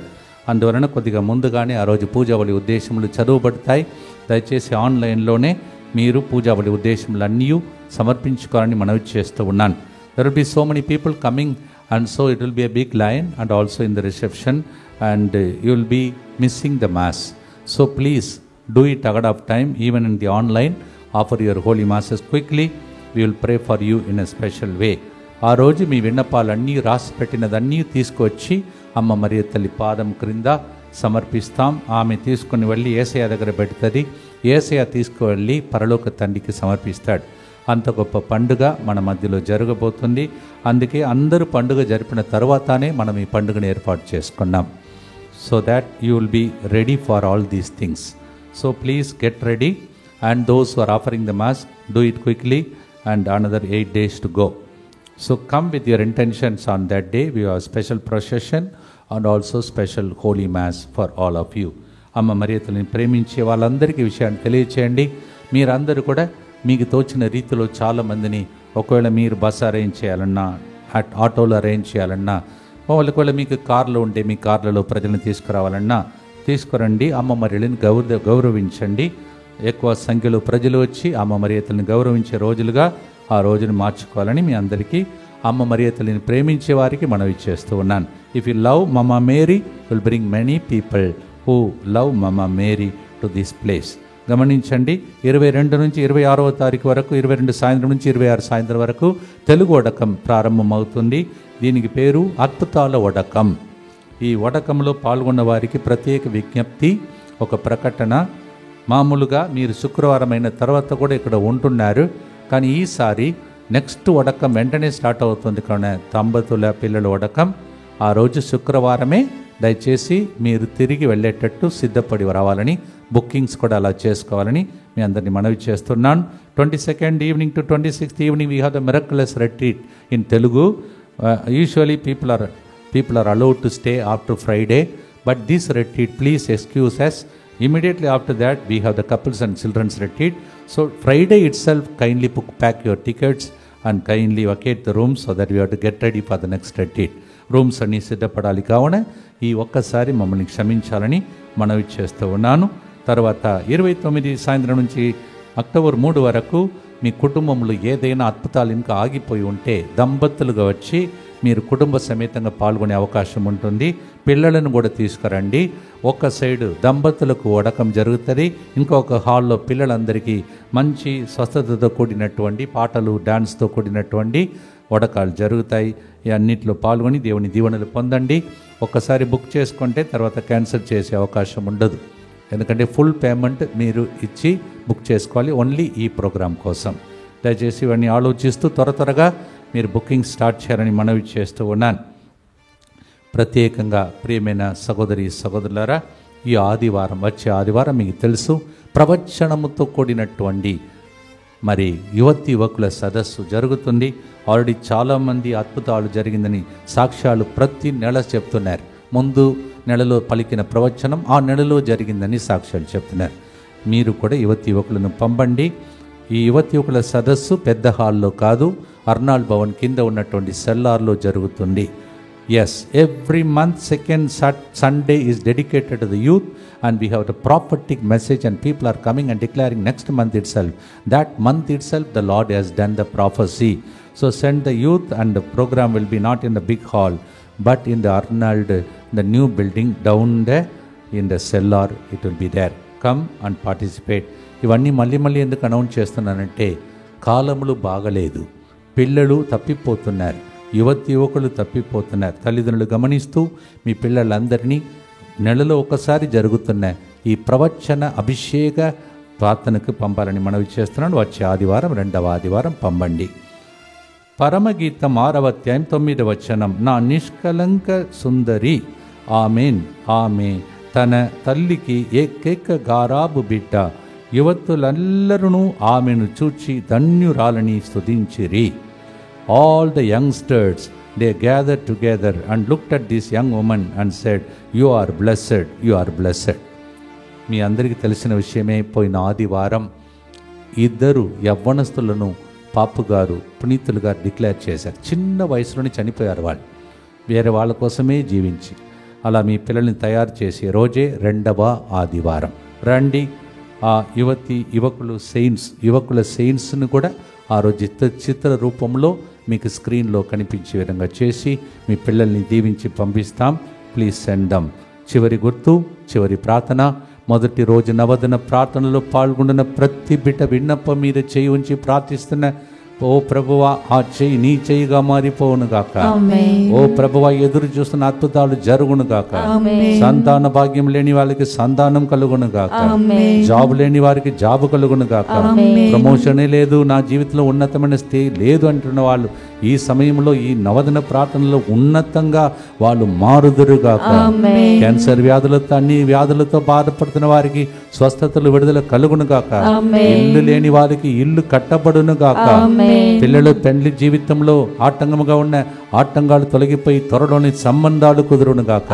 అందువలన కొద్దిగా ముందుగానే ఆ రోజు పూజావళి ఉద్దేశములు చదవబడతాయి. దయచేసి ఆన్లైన్లోనే మీరు పూజావళి ఉద్దేశములు అన్నీ సమర్పించుకోవాలని మనవి చేస్తూ ఉన్నాను. There will be so many people coming, and so it will be a big line, and also in the reception, and you will be missing the mass. So please do it ahead of time, even in the online. Offer your holy masses quickly. We will pray for you in a special way. ఆ రోజు మీ విన్నపాలన్నీ రాసి పెట్టినదన్నీ తీసుకొచ్చి అమ్మ మరియ తల్లి పాదం క్రింద సమర్పిస్తాం. ఆమె తీసుకుని వెళ్ళి యేసయ్య దగ్గర పెడుతుంది. యేసయ్య తీసుకువెళ్ళి పరలోక తండ్రికి సమర్పిస్తాడు. అంత గొప్ప పండుగ మన మధ్యలో జరగబోతుంది. అందుకే అందరూ పండుగ జరిపిన తర్వాతనే మనం ఈ పండుగను ఏర్పాటు చేసుకున్నాం. So that you will be ready for all these things. So please get ready, and those who are offering the mass do it quickly, and another 8 days to go. So come with your intentions on that day. We have a special procession and also special holy mass for all of you. అమ్మ మరియతల్ని ప్రేమించే వాళ్ళందరికీ విషయాన్ని తెలియచేయండి. మీరందరూ కూడా మీకు తోచిన రీతిలో చాలామందిని ఒకవేళ మీరు బస్ అరేంజ్ చేయాలన్నా, ఆటోలు అరేంజ్ చేయాలన్నా, ఒకవేళ మీకు కార్లు ఉంటే మీ కార్లలో ప్రజలను తీసుకురావాలన్నా తీసుకురండి. అమ్మ మరియలను గౌరవించండి. ఎక్కువ సంఖ్యలో ప్రజలు వచ్చి అమ్మ మరియతలను గౌరవించే రోజులుగా ఆ రోజును మార్చుకోవాలని మీ అందరికీ అమ్మ మరియతలను ప్రేమించే వారికి మనవి చేస్తూ ఉన్నాను. If you love mama Mary will bring many people who love mama Mary to this place. గమనించండి, 22 నుంచి 26వ తారీఖు వరకు, 22 సాయంత్రం నుంచి 26 సాయంత్రం వరకు తెలుగు వడకం ప్రారంభమవుతుంది. దీనికి పేరు అద్భుతాల వడకం. ఈ వడకంలో పాల్గొన్న వారికి ప్రత్యేక విజ్ఞప్తి, ఒక ప్రకటన. మామూలుగా మీరు శుక్రవారం అయిన తర్వాత కూడా ఇక్కడ ఉంటున్నారు, కానీ ఈసారి నెక్స్ట్ వడకం వెంటనే స్టార్ట్ అవుతుంది. కానీ దంపతుల పిల్లల వడకం ఆ రోజు శుక్రవారమే. దయచేసి మీరు తిరిగి వెళ్ళేటట్టు సిద్ధపడి రావాలని, బుకింగ్స్ కూడా అలా చేసుకోవాలని మీ అందరినీ మనవి చేస్తున్నాను. 22nd evening to 26th evening we have the miraculous retreat in Telugu. Usually people are allowed to stay after Friday, but this retreat, please excuse us. Immediately after that we have the couples and children's retreat. So Friday itself kindly pack your tickets and kindly vacate the rooms so that we have to get ready for the next retreat. Rooms అన్నీ సిద్ధపడాలి. కావున ఈ ఒక్కసారి మమ్మల్ని క్షమించాలని మనవి చేస్తూ ఉన్నాను. తర్వాత 29 సాయంత్రం నుంచి అక్టోబర్ 3 వరకు మీ కుటుంబంలో ఏదైనా అద్భుతాలు ఇంకా ఆగిపోయి ఉంటే దంపతులుగా వచ్చి మీరు కుటుంబ సమేతంగా పాల్గొనే అవకాశం ఉంటుంది. పిల్లలను కూడా తీసుకురండి. ఒక సైడు దంపతులకు వడకం జరుగుతుంది, ఇంకొక హాల్లో పిల్లలందరికీ మంచి స్వస్థతతో కూడినటువంటి పాటలు, డాన్స్తో కూడినటువంటి వడకాలు జరుగుతాయి. ఈ అన్నింటిలో పాల్గొని దేవుని దీవెనలు పొందండి. ఒక్కసారి బుక్ చేసుకుంటే తర్వాత క్యాన్సిల్ చేసే అవకాశం ఉండదు. ఎందుకంటే ఫుల్ పేమెంట్ మీరు ఇచ్చి బుక్ చేసుకోవాలి ఓన్లీ ఈ ప్రోగ్రాం కోసం. దయచేసి ఇవన్నీ ఆలోచిస్తూ త్వరగా మీరు బుకింగ్ స్టార్ట్ చేయాలని మనవి చేస్తూ ఉన్నాను. ప్రత్యేకంగా ప్రియమైన సహోదరి సహోదరులారా, ఈ ఆదివారం, వచ్చే ఆదివారం మీకు తెలుసు ప్రవచనముతో కూడినటువంటి మరి యువకుల సదస్సు జరుగుతుంది. ఆల్రెడీ చాలామంది అద్భుతాలు జరిగిందని సాక్ష్యాలు ప్రతి నెల చెప్తున్నారు. ముందు నెలలో పలికిన ప్రవచనం ఆ నెలలో జరిగిందని సాక్ష్యాలు చెప్తున్నారు. మీరు కూడా యువకులను పంపండి. ఈ యువకుల సదస్సు పెద్ద హాల్లో కాదు, అర్నాల్డ్ భవన్ కింద ఉన్నటువంటి సెల్లార్లో జరుగుతుంది. Yes, every month second Sunday is dedicated to the youth, and we have the prophetic message, and people are coming and declaring next month itself. That month itself the Lord has done the prophecy. So send the youth, and the program will be not in the big hall but in the Arnold, the new building down there in the cellar. It will be there. Come and participate. ఇవన్నీ మళ్ళీ ఎందుకు announce చేస్తున్నానంటే కాలములు బాగలేదు, పిల్లలు తప్పిపోతున్నారు, యువకులు తప్పిపోతున్నారు. తల్లిదండ్రులు గమనిస్తూ మీ పిల్లలందరినీ నెలలో ఒకసారి జరుగుతున్న ఈ ప్రవచన అభిషేక ప్రార్థనకు పంపాలని మనవి చేస్తున్నాను. వచ్చే ఆదివారం 2వ ఆదివారం పంపండి. పరమగీతం 6వ అధ్యాయం 9వ వచనం, నా నిష్కలంక సుందరి ఆమె తన తల్లికి ఏకైక గారాబు బిడ్డ, యువతులెల్లరూ ఆమెను చూచి ధన్యురాలని స్తుతించిరి. All the youngsters, they gathered together and looked at this young woman and said, you are blessed, you are blessed. మీ అందరికీ తెలిసిన విషయమే, పోయిన ఆదివారం 2 యవ్వనస్తులను పాపు గారు, పునీతులు గారు డిక్లేర్ చేశారు. చిన్న వయసులోనే చనిపోయారు వాళ్ళు, వేరే వాళ్ళ కోసమే జీవించి. అలా మీ పిల్లల్ని తయారు చేసే రోజే 2వ ఆదివారం. రండి. ఆ యువకుల సెయింట్స్ను కూడా ఆ రోజు చిత్ర రూపంలో మీకు స్క్రీన్లో కనిపించే విధంగా చేసి మీ పిల్లల్ని దీవించి పంపిస్తాం. Please send dum. చివరి గుర్తు, చివరి ప్రార్థన. మొదటి రోజు నవదన ప్రార్థనలో పాల్గొన్న ప్రతి బిడ్డ విన్నపం మీద చేయి ఉంచి ప్రార్థిస్తున్న, ఓ ప్రభువా ఆ చెయ్యి నీ చెయ్యిగా మారిపోవును గాక. ఓ ప్రభువా ఎదురు చూస్తున్న అద్భుతాలు జరుగును గాక. సంతాన భాగ్యం లేని వాళ్ళకి సంతానం కలుగును గాక. జాబ్ లేని వారికి జాబ్ కలుగును గాక. ప్రమోషనే లేదు, నా జీవితంలో ఉన్నతమైన స్థితి లేదు అంటున్న వాళ్ళు ఈ సమయంలో ఈ నవదిన ప్రార్థనలో ఉన్నతంగా వాళ్ళు మారుదురుగాక. క్యాన్సర్ వ్యాధులతో అన్ని వ్యాధులతో బాధపడుతున్న వారికి స్వస్థతలు విడుదల కలుగును గాక. ఇల్లు లేని వారికి ఇల్లు కట్టబడును గాక. పిల్లలు పెండ్లి జీవితంలో ఆటంకముగా ఉన్న ఆటంకాలు తొలగిపోయి త్వరలోని సంబంధాలు కుదురును గాక.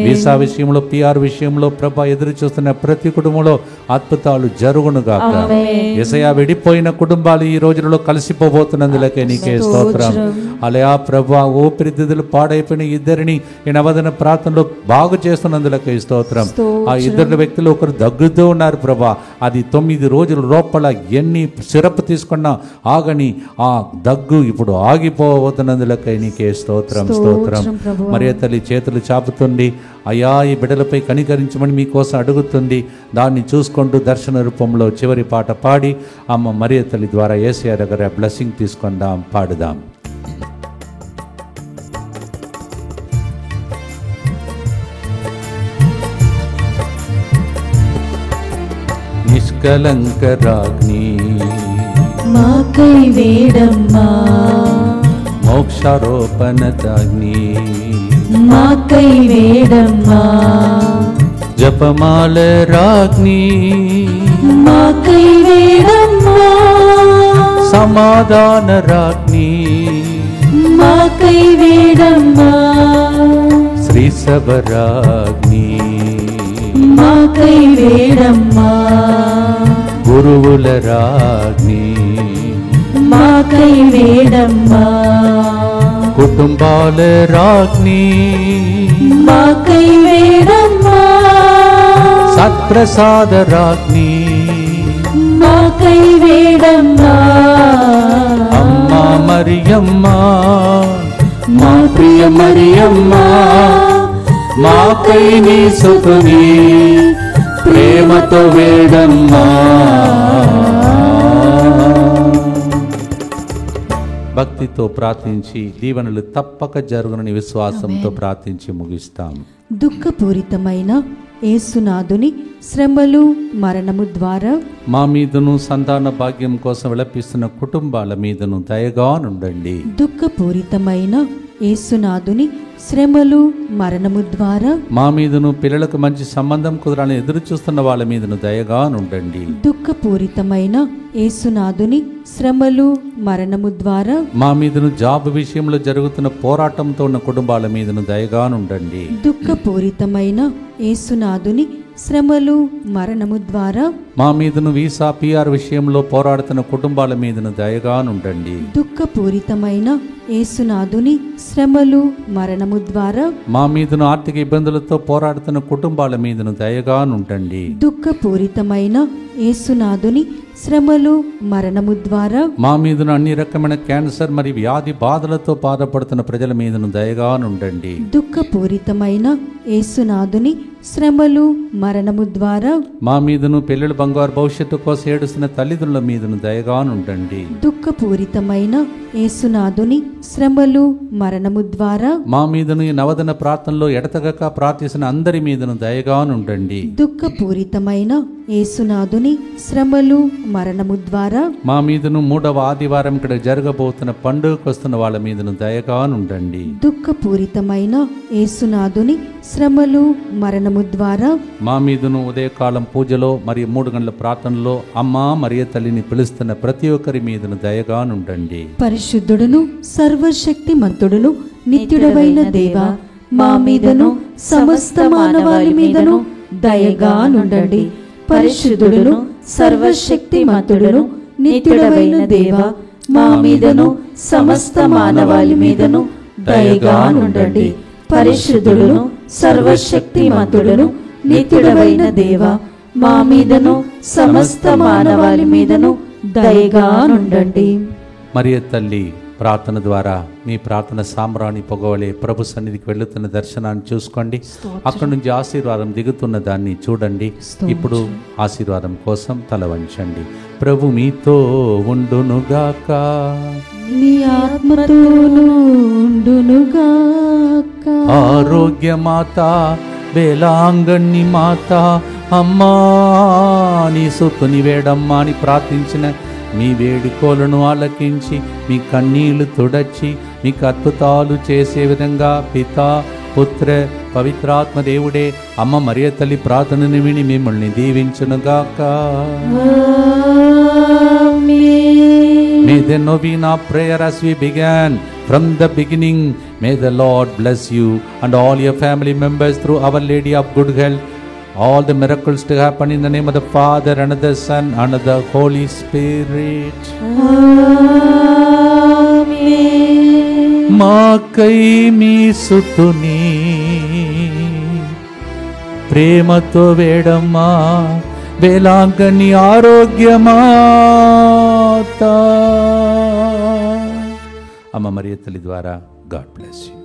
వీసా విషయంలో పిఆర్ విషయంలో ప్రభా ఎదురు చూస్తున్న ప్రతి కుటుంబంలో అద్భుతాలు జరుగును గాక. యేసయ్యా విడిపోయిన కుటుంబాలు ఈ రోజులలో కలిసిపోబోతున్నందులకే నీకే స్తోత్రం. అలయా ప్రభా ఊపిరితిత్తులు పాడైపోయిన ఇద్దరిని ఈ నవదిన ప్రార్థనలో బాగు చేస్తున్నందులకే స్తోత్రం. ఆ ఇద్దరు వ్యక్తులు ఒకరు దగ్గుతూ ఉన్నారు ప్రభా. అది 9 రోజుల లోపల ఎన్ని సిరప్ తీసుకున్నా ఆగని ఆ దగ్గు ఇప్పుడు ఆగిపోతున్నందులకై నీకే స్తోత్రం స్తోత్రం. మరియ తల్లి చేతులు చాపుతుంది. అయ్యా ఈ బిడ్డలపై కనికరించమని మీకోసం అడుగుతుంది. దాన్ని చూసుకుంటూ దర్శన రూపంలో చివరి పాట పాడి అమ్మ మరియ తల్లి ద్వారా యేసయ్య దగ్గర బ్లెస్సింగ్ తీసుకుందాం, పాడుదాం. నిష్కలంకరాగ్ని మాకై వేడమ్మా, మోక్షారోపణతాగ్ని మాకై వేడమ్మా, జపమాల రాగ్ని మాకై వేడమ్మా, సమాధాన రాగ్ని మాకై వేడమ్మా, శ్రీ సభరాగ్ని మాకై వేడమ్మా, గురువుల రాగ్ని మాకై వేడమ్మా, కుటుంబాల రాగ్ని మాకై వేడమ్మా, సత్ప్రసాద రాగ్ని మాకై వేడమ్మా, అమ్మా మరియమ్మ మా ప్రియ మరియమ్మ, మాకై నీ సుతుని ప్రేమతో వేడమ్మా. భక్తితో ప్రార్థించి దీవెనలు తప్పక జరుగునని విశ్వాసంతో ప్రార్థించి ముగిస్తాం. దుఃఖపూరితమైన యేసునాథుని శ్రమలు మరణము ద్వారా మా మీదను సంతాన భాగ్యం కోసం విలపిస్తున్న కుటుంబాల మీదను దయగా నుండండి. దుఃఖపూరితమైన యేసునాథుని శ్రమలు మరణము ద్వారా మా మీదను పిల్లలకు మంచి సంబంధం కుదరాలని ఎదురు చూస్తున్న వాళ్ళ మీదను దయగా నుండండి. దుఃఖపూరితమైన యేసునాథుని శ్రమలు మరణము ద్వారా మా మీదను జాబ్ విషయంలో జరుగుతున్న పోరాటంతో ఉన్న కుటుంబాల మీదను దయగా నుండండి. దుఃఖపూరితమైన యేసునాథుని శ్రమలు మరణము ద్వారా మా మీదను వీసా పిఆర్ విషయంలో పోరాడుతున్న కుటుంబాల మీదను దయగా నుండండి. దుఃఖపూరితమైన యేసునాథుని శ్రమలు మరణము ద్వారా మా మీదను ఆర్థిక ఇబ్బందులతో పోరాడుతున్న కుటుంబాల మీదను దయగా నుండండి. దుఃఖపూరితమైన యేసునాథుని శ్రమలు మరణము ద్వారా మా మీదను అన్ని రకమైన క్యాన్సర్ మరియు వ్యాధి బాధలతో బాధపడుతున్న ప్రజల మీదను దయగా నుండండి. దుఃఖపూరితమైన యేసునాథుని శ్రమలు మరణము ద్వారా మా మీదను పిల్లల బంగారు భవిష్యత్తు కోసం ఏడుస్తున్న తల్లిదండ్రుల మీదను దయగా నుండండి. దుఃఖపూరితమైన యేసునాథుని శ్రమలు మరణము ద్వారా మా మీదను ఈ నవదన ప్రార్థనలో ఎడతగక ప్రార్థిస్తున్న అందరి మీదను దయగా నుండండి. దుఃఖపూరితమైన యేసునాథుని శ్రమలు మరణము ద్వారా మా మీదను 3వ ఆదివారం ఇక్కడ జరగబోతున్న పండుగకు వస్తున్న వాళ్ళ మీదను దయగా నుండండి. దుఃఖపూరితమైన యేసునాథుని శ్రమలు మరణము ద్వారా మా మీదను ఉదయకాలం పూజలో మరియు 3 గంటల ప్రార్థనలో అమ్మా మరియ తల్లిని పిలుస్తున్న ప్రతి ఒక్కరి మీదను దయగా నుండండి. పరిశుద్ధుడును సర్వశక్తిమంతుడును నిత్యుడవైన దేవ, మా మీదను సమస్త మానవాళి మీదను దయగా నుండండి. పరిశుద్ధుడును సర్వశక్తిమంతుడును నిత్యుడవైన దేవ, మా మీదను సమస్త మానవాళి మీదను దయగా నుండండి. పరిశుద్ధుడును సర్వశక్తిమంతుడును నిత్యుడవైన దేవ, మా మీదను సమస్త మానవాళి మీదను దయగా నుండండి. మరియ తల్లి ప్రార్థన ద్వారా మీ ప్రార్థన సామ్రాణి పొగవలే ప్రభు సన్నిధికి వెళుతున్న దర్శనాన్ని చూసుకోండి. అక్కడి నుంచి ఆశీర్వాదం దిగుతున్న దాన్ని చూడండి. ఇప్పుడు ఆశీర్వాదం కోసం తల వంచండి. ప్రభు మీతో ఉండునుగాక, మీ ఆత్మతోను ఉండునుగాక. ఆరోగ్య మాత వేలాంగణి మాత అమ్మా నీ సొత్తుని వేడమ్మా అని ప్రార్థించిన మీ వేడుకోలను ఆలకించి మీ కన్నీళ్లు తుడచి మీకు అద్భుతాలు చేసే విధంగా పితా పుత్ర పవిత్రాత్మ దేవుడే అమ్మ మరియ తల్లి ప్రార్థనను విని మిమ్మల్ని దీవించునుగాక. May the novena prayer as we began from the beginning. May the Lord bless you and all your family members through Our Lady of Good Health. All the miracles to happen in the name of the Father and of the Son and of the Holy Spirit. మాకై మీ సుతుని ప్రేమతో వేడమ్మా వేలాంగని ఆరోగ్యమాత. అమ్మ మరియ తల్లి ద్వారా God bless you.